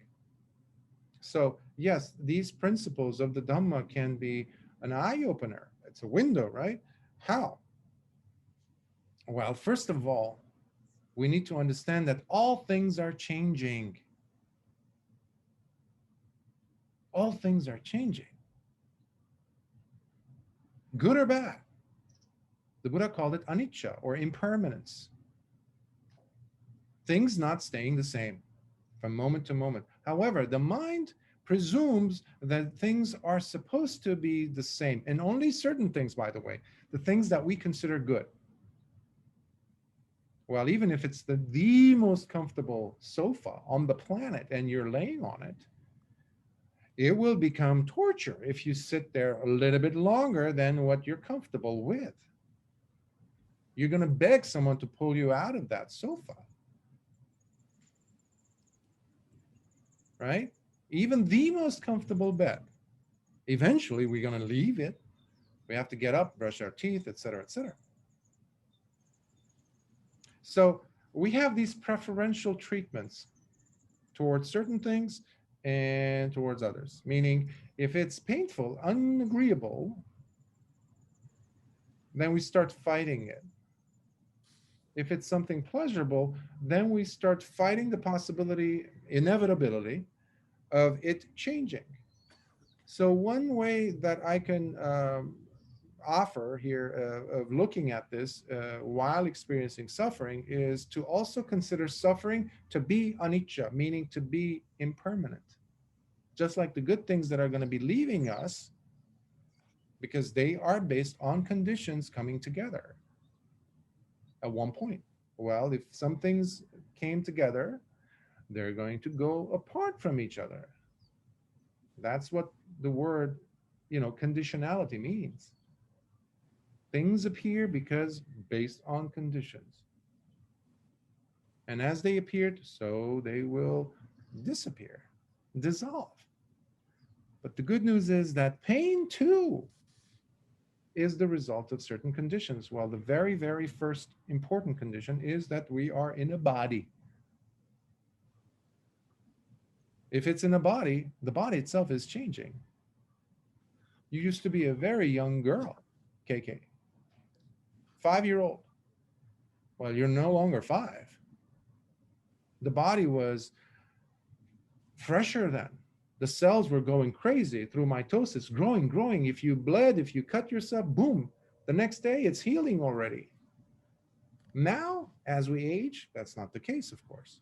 So yes, these principles of the Dhamma can be an eye-opener. It's a window, right? How? Well, first of all, we need to understand that all things are changing. All things are changing. Good or bad. The Buddha called it anicca, or impermanence. Things not staying the same from moment to moment. However, the mind presumes that things are supposed to be the same, and only certain things, by the way, the things that we consider good. Well, even if it's the most comfortable sofa on the planet and you're laying on it, it will become torture if you sit there a little bit longer than what you're comfortable with. You're going to beg someone to pull you out of that sofa. Right? Even the most comfortable bed. Eventually, we're going to leave it. We have to get up, brush our teeth, etc., etc. So we have these preferential treatments towards certain things and towards others. Meaning, if it's painful, unagreeable, then we start fighting it. If it's something pleasurable, then we start fighting the possibility, inevitability of it changing. So one way that I can offer here of looking at this while experiencing suffering is to also consider suffering to be anicca, meaning to be impermanent. Just like the good things that are going to be leaving us, because they are based on conditions coming together at one point. Well, if some things came together, they're going to go apart from each other. That's what the word, conditionality means. Things appear because based on conditions. And as they appeared, so they will disappear, dissolve. But the good news is that pain too is the result of certain conditions. While the very, very first important condition is that we are in a body. If it's in a body, the body itself is changing. You used to be a very young girl, KK, 5-year-old. Well, you're no longer 5. The body was fresher then. The cells were going crazy through mitosis, growing. If you bled, if you cut yourself, boom, the next day it's healing already. Now, as we age, that's not the case, of course.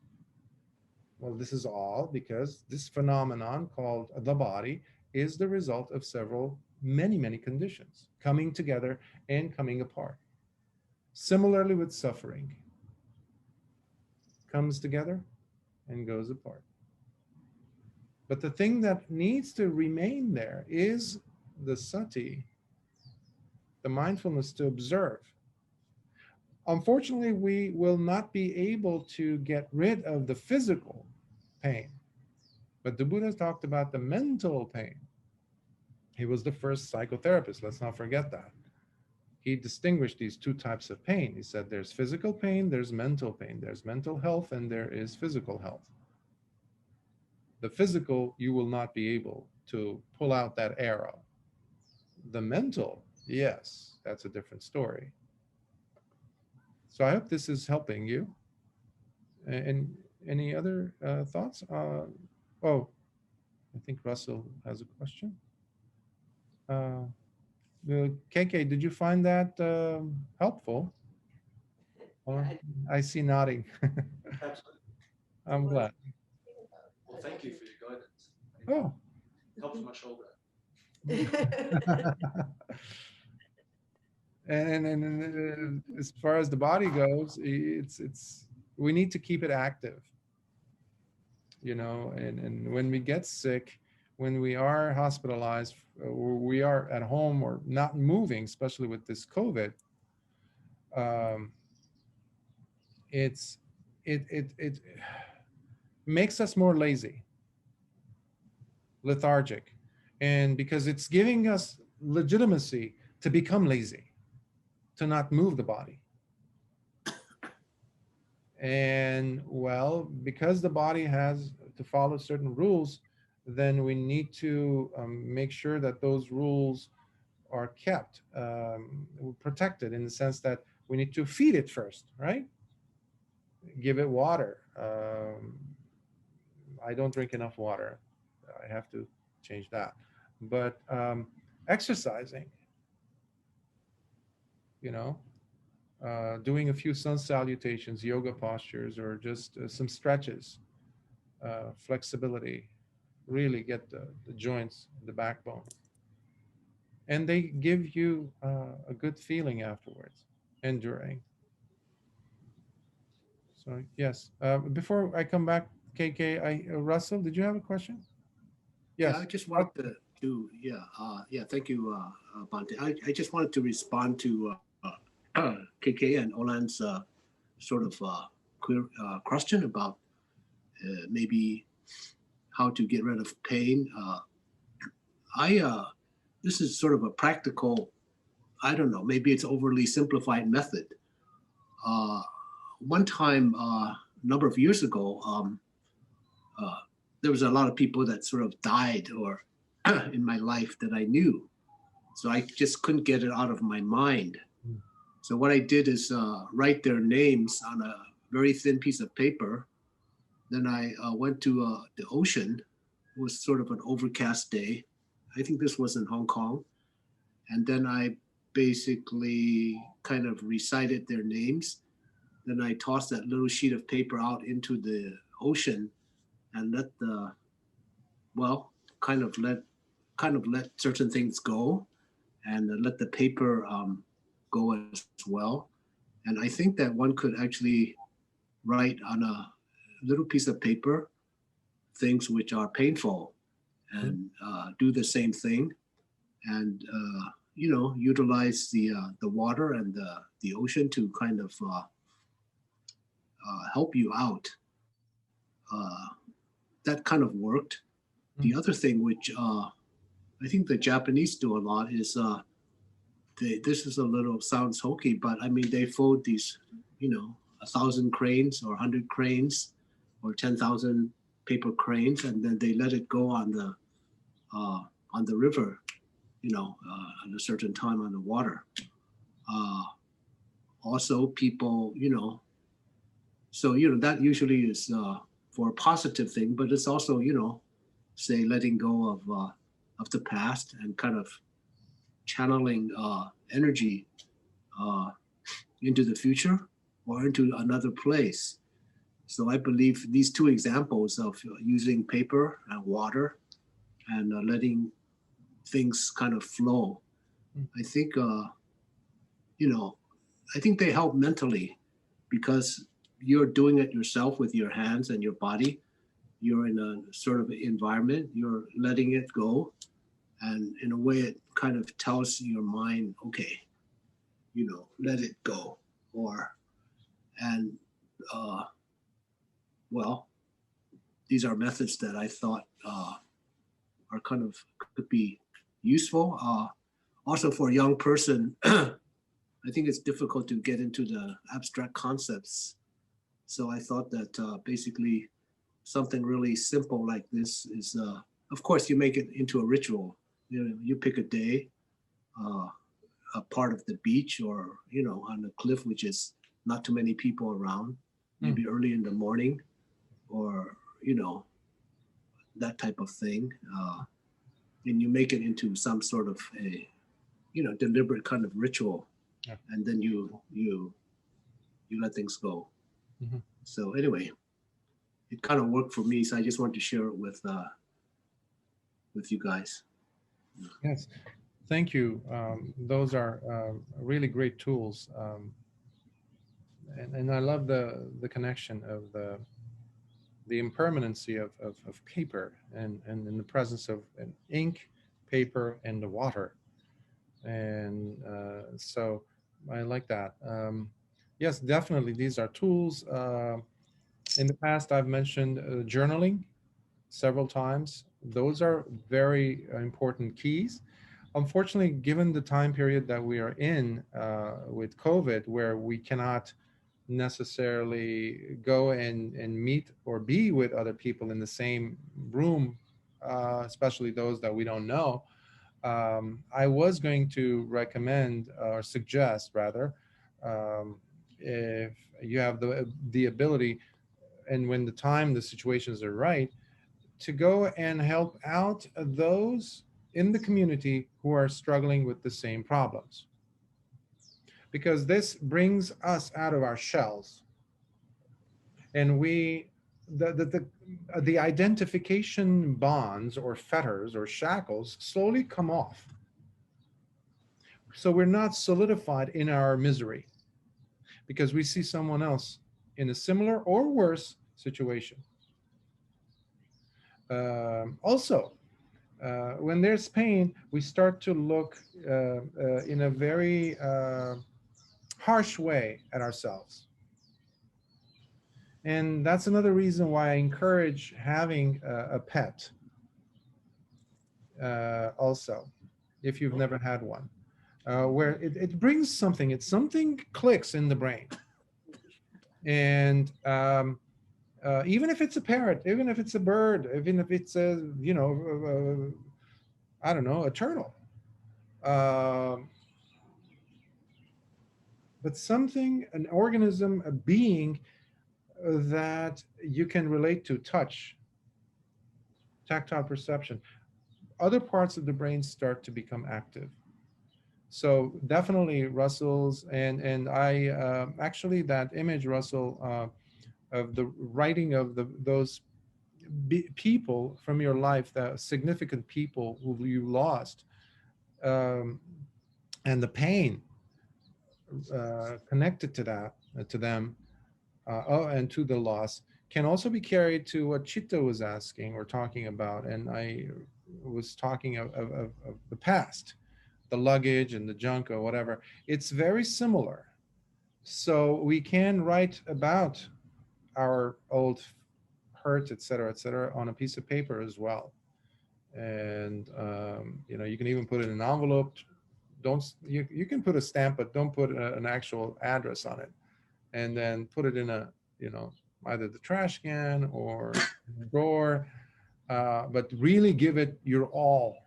Well, this is all because this phenomenon called the body is the result of many conditions coming together and coming apart. Similarly with suffering, comes together and goes apart. But the thing that needs to remain there is the sati, the mindfulness to observe. Unfortunately, we will not be able to get rid of the physical pain. But the Buddha talked about the mental pain. He was the first psychotherapist, let's not forget that. He distinguished these two types of pain. He said there's physical pain, there's mental pain. There's mental health and there is physical health. The physical, you will not be able to pull out that arrow. The mental, yes, that's a different story. So I hope this is helping you. And any other thoughts? Oh, I think Russell has a question. KK, did you find that helpful? I see nodding. Absolutely. I'm glad. Well, thank you for your guidance. Oh. It helps my shoulder. and as far as the body goes, it's we need to keep it active, and when we get sick, when we are hospitalized, or we are at home or not moving, especially with this COVID, it makes us more lazy, lethargic, and because it's giving us legitimacy to become lazy, to not move the body. And well, because the body has to follow certain rules, then we need to make sure that those rules are kept, protected, in the sense that we need to feed it first, right? Give it water. I don't drink enough water. I have to change that. But exercising, doing a few sun salutations, yoga postures, or just some stretches, flexibility, really get the joints, the backbone. And they give you a good feeling afterwards, enduring. So yes, before I come back, KK, Russell, did you have a question? Yes. Yeah, I just wanted thank you, Bhante. I just wanted to respond to KK and Olan's sort of question about maybe how to get rid of pain. This is sort of a practical, I don't know, maybe it's overly simplified method. One time, a number of years ago, there was a lot of people that sort of died or in my life that I knew. So I just couldn't get it out of my mind. So what I did is write their names on a very thin piece of paper. Then I went to the ocean. It was sort of an overcast day. I think this was in Hong Kong. And then I basically kind of recited their names. Then I tossed that little sheet of paper out into the ocean and let the, well, kind of let certain things go and let the paper go as well. And I think that one could actually write on a little piece of paper things which are painful and do the same thing and you know, utilize the water and the ocean to kind of help you out. That kind of worked. The other thing which I think the Japanese do a lot is this is a little sounds hokey, but I mean they fold these, you know, 1,000 cranes or 100 cranes or 10,000 paper cranes, and then they let it go on the river, you know, at a certain time on the water. Also, people, you know, so you know that usually is for a positive thing, but it's also, you know, say letting go of the past and kind of channeling energy into the future or into another place. So I believe these two examples of using paper and water and letting things kind of flow, I think, you know, I think they help mentally because you're doing it yourself with your hands and your body. You're in a sort of environment, you're letting it go. And in a way, it kind of tells your mind, okay, you know, let it go. And well, these are methods that I thought are kind of could be useful. Also for a young person, I think it's difficult to get into the abstract concepts. So I thought that basically something really simple like this is, of course, you make it into a ritual. You know, you pick a day, a part of the beach or, you know, on a cliff, which is not too many people around, maybe early in the morning or, you know, that type of thing. And you make it into some sort of a, you know, deliberate kind of ritual. Yeah. And then you let things go. Mm-hmm. So anyway, it kind of worked for me. So I just wanted to share it with you guys. Yes, thank you. Those are really great tools. And I love the connection of the impermanency of paper and in the presence of an ink, paper, and the water. And so I like that. Yes, definitely, these are tools. In the past, I've mentioned journaling several times. Those are very important keys. Unfortunately, given the time period that we are in with COVID, where we cannot necessarily go and meet or be with other people in the same room, especially those that we don't know, I was going to recommend or suggest rather, if you have the ability and when the situations are right, to go and help out those in the community who are struggling with the same problems. Because this brings us out of our shells. And the identification bonds or fetters or shackles slowly come off. So we're not solidified in our misery because we see someone else in a similar or worse situation. Also, when there's pain, we start to look in a very harsh way at ourselves. And that's another reason why I encourage having a pet also, if you've never had one, where it brings something, something clicks in the brain. And even if it's a parrot, even if it's a bird, even if it's a, you know, I don't know, a turtle. But something, an organism, a being that you can relate to, touch, tactile perception. other parts of the brain start to become active. So definitely Russell's, and I actually that image, Russell, of the writing of those people from your life, the significant people who you lost, and the pain connected to that, to them, and to the loss, can also be carried to what Chitta was asking or talking about, and I was talking of the past, the luggage and the junk or whatever. It's very similar. So we can write about our old hurt, et cetera, on a piece of paper as well. And you know, you can even put it in an envelope. You can put a stamp, but don't put an actual address on it. And then put it in a, you know, either the trash can or drawer, but really give it your all.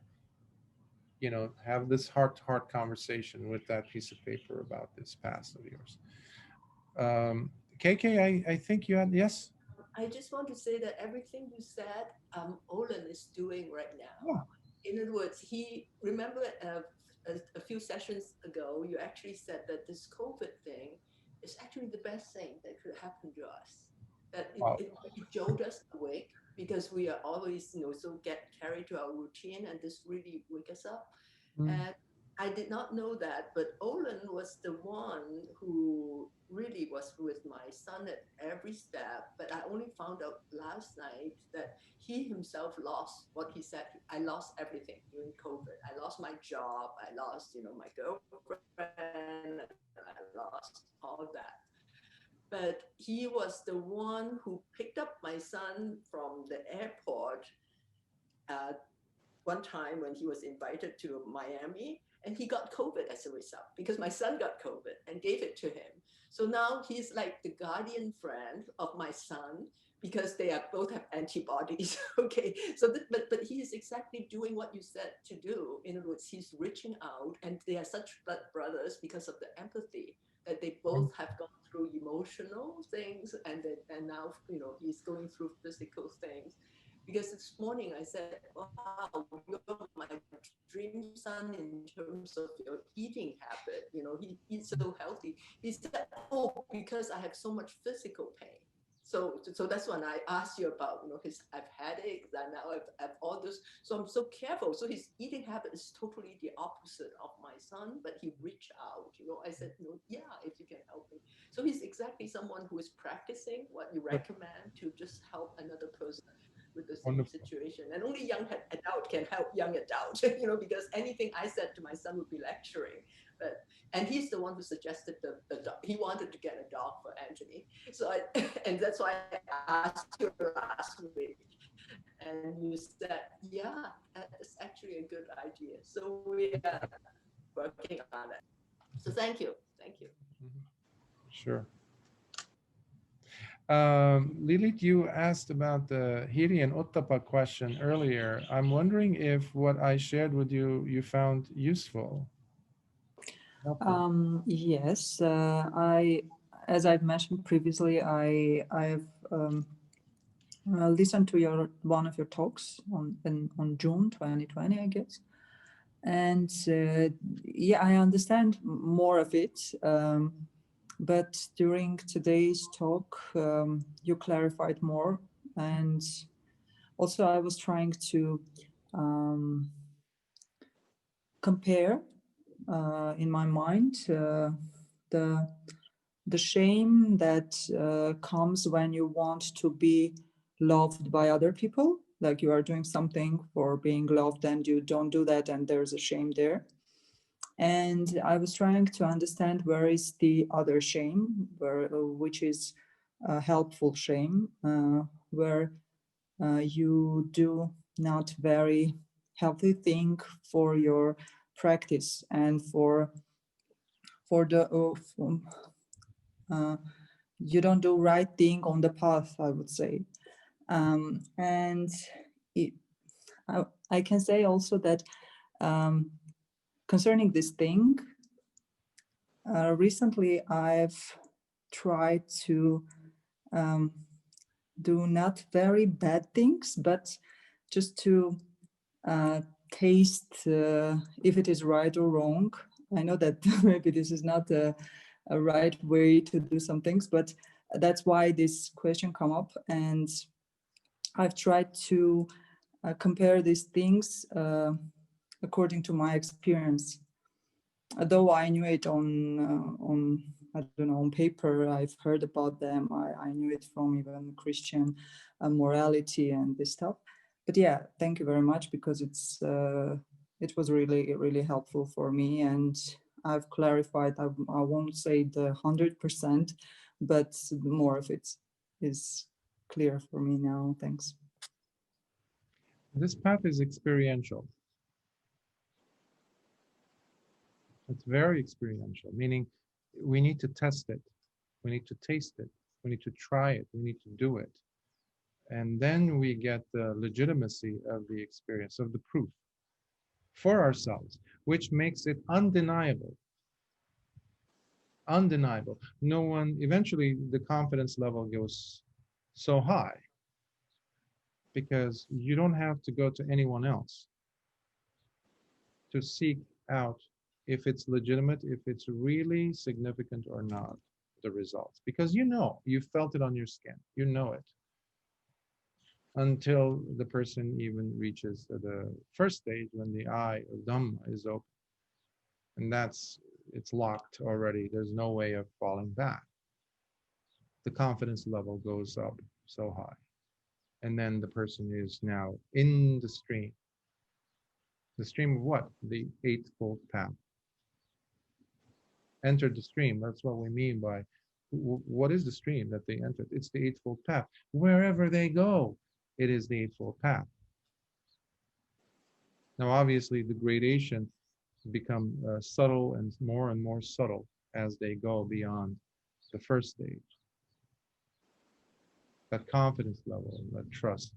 You know, have this heart-to-heart conversation with that piece of paper about this past of yours. KK, I think you had, yes? I just want to say that everything you said, Olin is doing right now. Yeah. In other words, he remembered a few sessions ago, you actually said that this COVID thing is actually the best thing that could happen to us. That it jolted us awake because we are always, you know, so get carried to our routine, and this really wake us up. And I did not know that, but Olin was the one who really was with my son at every step. But I only found out last night that he himself lost what he said. I lost everything during COVID. I lost my job. I lost, you know, my girlfriend. I lost all that. But he was the one who picked up my son from the airport one time when he was invited to Miami, and he got COVID as a result because my son got COVID and gave it to him. So now he's like the guardian friend of my son because they are both have antibodies. Okay, so but he is exactly doing what you said to do. In other words, he's reaching out, and they are such blood brothers because of the empathy that they both have gone through emotional things, and now, you know, he's going through physical things. Because this morning I said, wow, you're my dream son in terms of your eating habit. You know, he eats so healthy. He said, oh, because I have so much physical pain. So that's when I asked you about, you know, I've headaches, and now I've all this. So I'm so careful. So his eating habit is totally the opposite of my son, but he reached out. You know, I said, you know, yeah, if you can help me. So he's exactly someone who is practicing what you recommend to just help another person with the same situation. And only young adult can help young adult, you know, because anything I said to my son would be lecturing. And he's the one who suggested the dog. He wanted to get a dog for Anthony. So and that's why I asked you last week. And you said, yeah, it's actually a good idea. So we are working on it. So thank you. Thank you. Sure. Lilith, you asked about the hiri and ottappa question earlier. I'm wondering if what I shared with you, you found useful. Yes, as I've mentioned previously, I've listened to one of your talks on June 2020, I guess, and yeah, I understand more of it. But during today's talk, you clarified more, and also I was trying to compare in my mind the shame that comes when you want to be loved by other people, like you are doing something for being loved and you don't do that, and there's a shame there. And I was trying to understand where is the other shame, which is helpful shame, where you do not very healthy thing for your practice and for the you don't do right thing on the path, I would say. And I can say also that concerning this thing, recently I've tried to do not very bad things, but just to taste if it is right or wrong. I know that maybe this is not a right way to do some things, but that's why this question come up, and I've tried to compare these things according to my experience. Though I knew it on I don't know, on paper, I've heard about them. I knew it from even Christian morality and this stuff. But yeah, thank you very much, because it was really helpful for me, and I've clarified. I won't say the 100%, but more of it is clear for me now. Thanks. This path is experiential. It's very experiential, meaning we need to test it. We need to taste it. We need to try it. We need to do it. And then we get the legitimacy of the experience, of the proof for ourselves, which makes it undeniable. Undeniable. No one, eventually the confidence level goes so high because you don't have to go to anyone else to seek out if it's legitimate, if it's really significant or not, the results. Because you know, you felt it on your skin, you know it. Until the person even reaches the first stage when the eye of Dhamma is open. And it's locked already. There's no way of falling back. The confidence level goes up so high. And then the person is now in the stream. The stream of what? The Eightfold Path. Entered the stream. That's what we mean by, what is the stream that they entered? It's the Eightfold Path. Wherever they go, it is the Eightfold Path. Now, obviously, the gradation become subtle and more subtle as they go beyond the first stage. That confidence level, that trust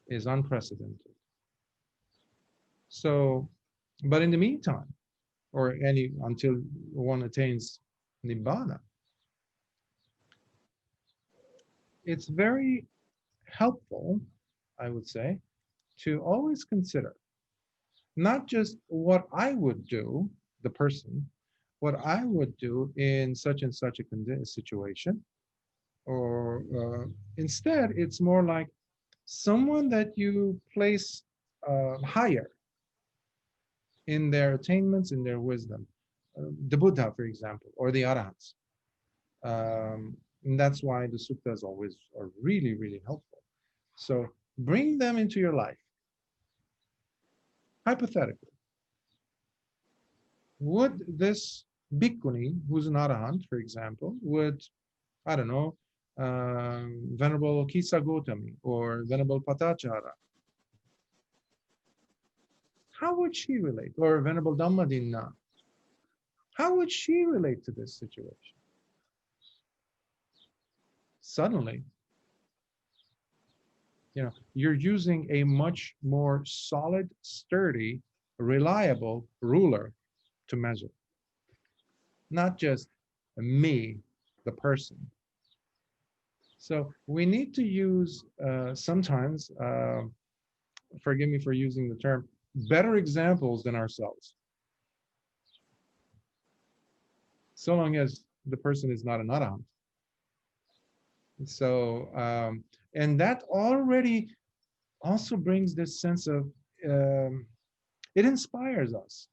is unprecedented. So, but in the meantime, or until one attains Nibbana, it's very helpful, I would say, to always consider not just what I would do, the person, what I would do in such and such a situation, or instead it's more like someone that you place higher in their attainments, in their wisdom. The Buddha, for example, or the Arahants. And that's why the suttas always are really helpful. So bring them into your life. Hypothetically, would this bhikkhuni, who's an Arahant, for example, would, I don't know, Venerable Kisa Gotami or Venerable Patachara, how would she relate? Or Venerable Dhammadinna, how would she relate to this situation? Suddenly, you're using a much more solid, sturdy, reliable ruler to measure. Not just me, the person. So we need to use sometimes, forgive me for using the term, better examples than ourselves. So long as the person is not an Arahant. So, and that already also brings this sense of, it inspires us.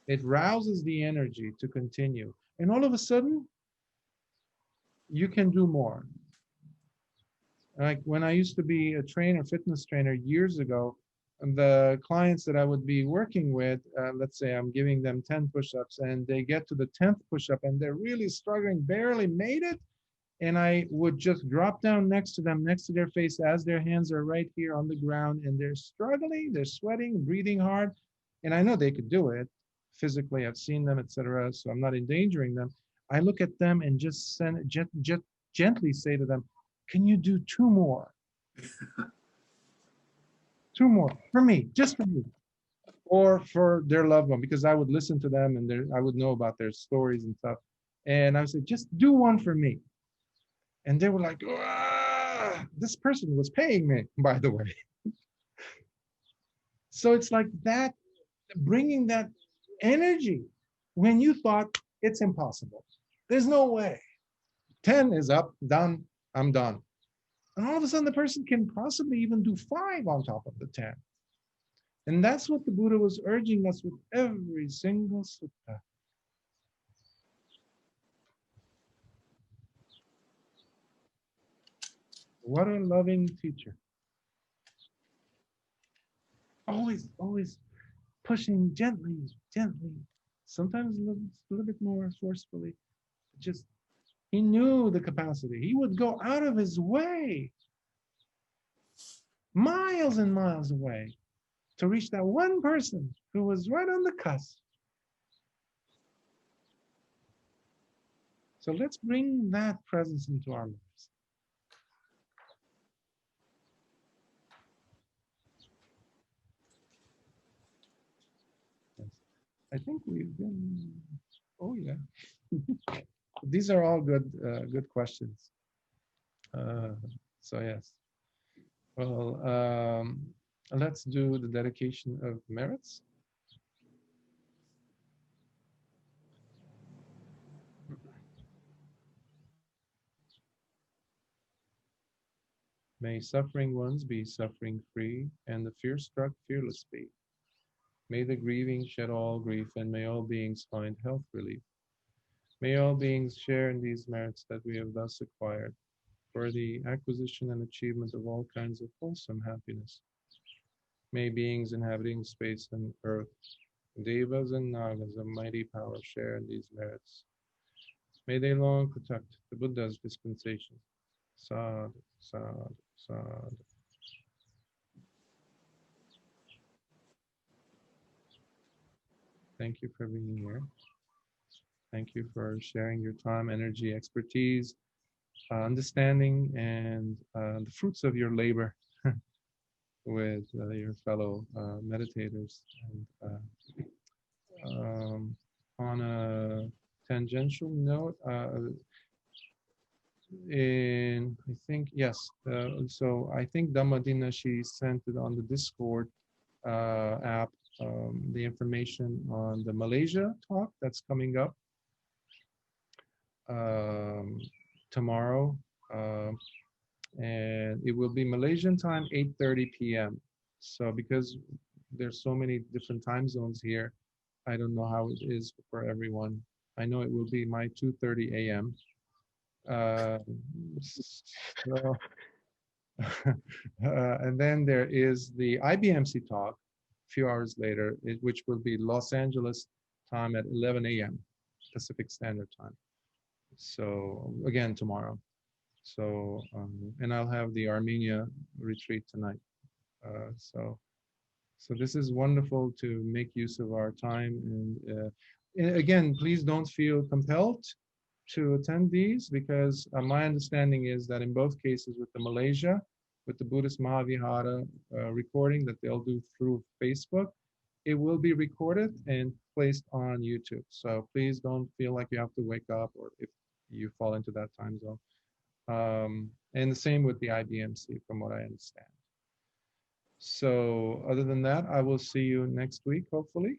It rouses the energy to continue. And all of a sudden, you can do more. Like when I used to be a trainer, fitness trainer years ago, the clients that I would be working with, let's say I'm giving them 10 push-ups and they get to the 10th push-up and they're really struggling, barely made it. And I would just drop down next to them, next to their face as their hands are right here on the ground and they're struggling, they're sweating, breathing hard. And I know they could do it physically. I've seen them, etc. So I'm not endangering them. I look at them and just gently say to them, can you do 2 more? 2 more for me, just for me, or for their loved one, because I would listen to them and I would know about their stories and stuff. And I would say, just do 1 for me. And they were like, this person was paying me, by the way. So it's like that, bringing that energy when you thought it's impossible. There's no way. 10 is up, done, I'm done. And all of a sudden the person can possibly even do 5 on top of the 10. And that's what the Buddha was urging us with every single sutta. What a loving teacher. Always pushing gently, gently, sometimes a little bit more forcefully. Just, he knew the capacity. He would go out of his way, miles and miles away, to reach that one person who was right on the cusp. So let's bring that presence into our lives. Yes. I think we've been, oh yeah. These are all good questions. So yes. Well, let's do the dedication of merits. May suffering ones be suffering free, and the fear-struck fearless be. May the grieving shed all grief, and may all beings find health relief. May all beings share in these merits that we have thus acquired, for the acquisition and achievement of all kinds of wholesome happiness. May beings inhabiting space and earth, devas and nagas of mighty power, share in these merits. May they long protect the Buddha's dispensation. Sadhu, sadhu, sadhu. Thank you for being here. Thank you for sharing your time, energy, expertise, understanding, and the fruits of your labor with your fellow meditators. And on a tangential note, I think, yes, so I think Dhammadina, she sent it on the Discord app, the information on the Malaysia talk that's coming up tomorrow, and it will be Malaysian time, 8:30 p.m. So because there's so many different time zones here, I don't know how it is for everyone. I know it will be my 2:30 a.m. So, and then there is the IBMC talk a few hours later, which will be Los Angeles time at 11 a.m. Pacific Standard Time. So again, tomorrow. So, and I'll have the Armenia retreat tonight. So this is wonderful to make use of our time. And again, please don't feel compelled to attend these, because my understanding is that in both cases with the Malaysia, with the Buddhist Mahavihara recording that they'll do through Facebook, it will be recorded and placed on YouTube. So please don't feel like you have to wake up, or if you fall into that time zone. And the same with the IBMC, from what I understand. So other than that, I will see you next week, hopefully.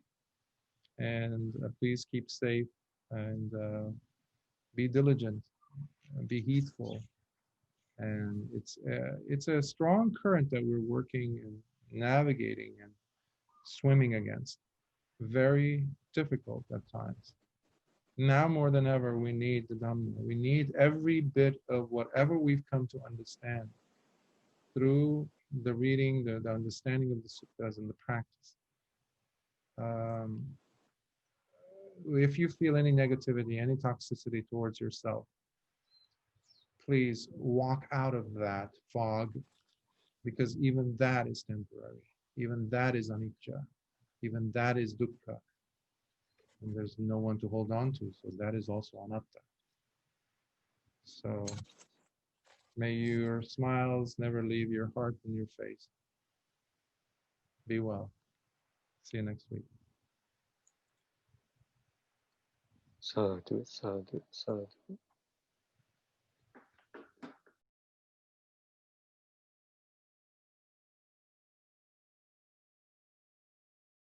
And please keep safe and be diligent, be heedful. And it's a strong current that we're working and navigating and swimming against. Very difficult at times. Now more than ever, we need the Dhamma. We need every bit of whatever we've come to understand through the reading, the understanding of the suttas, and the practice. If you feel any negativity, any toxicity towards yourself, please walk out of that fog, because even that is temporary. Even that is anicca. Even that is dukkha. And there's no one to hold on to, so that is also anatta. So may your smiles never leave your heart and your face. Be well. See you next week. Sadhu, sadhu, sadhu.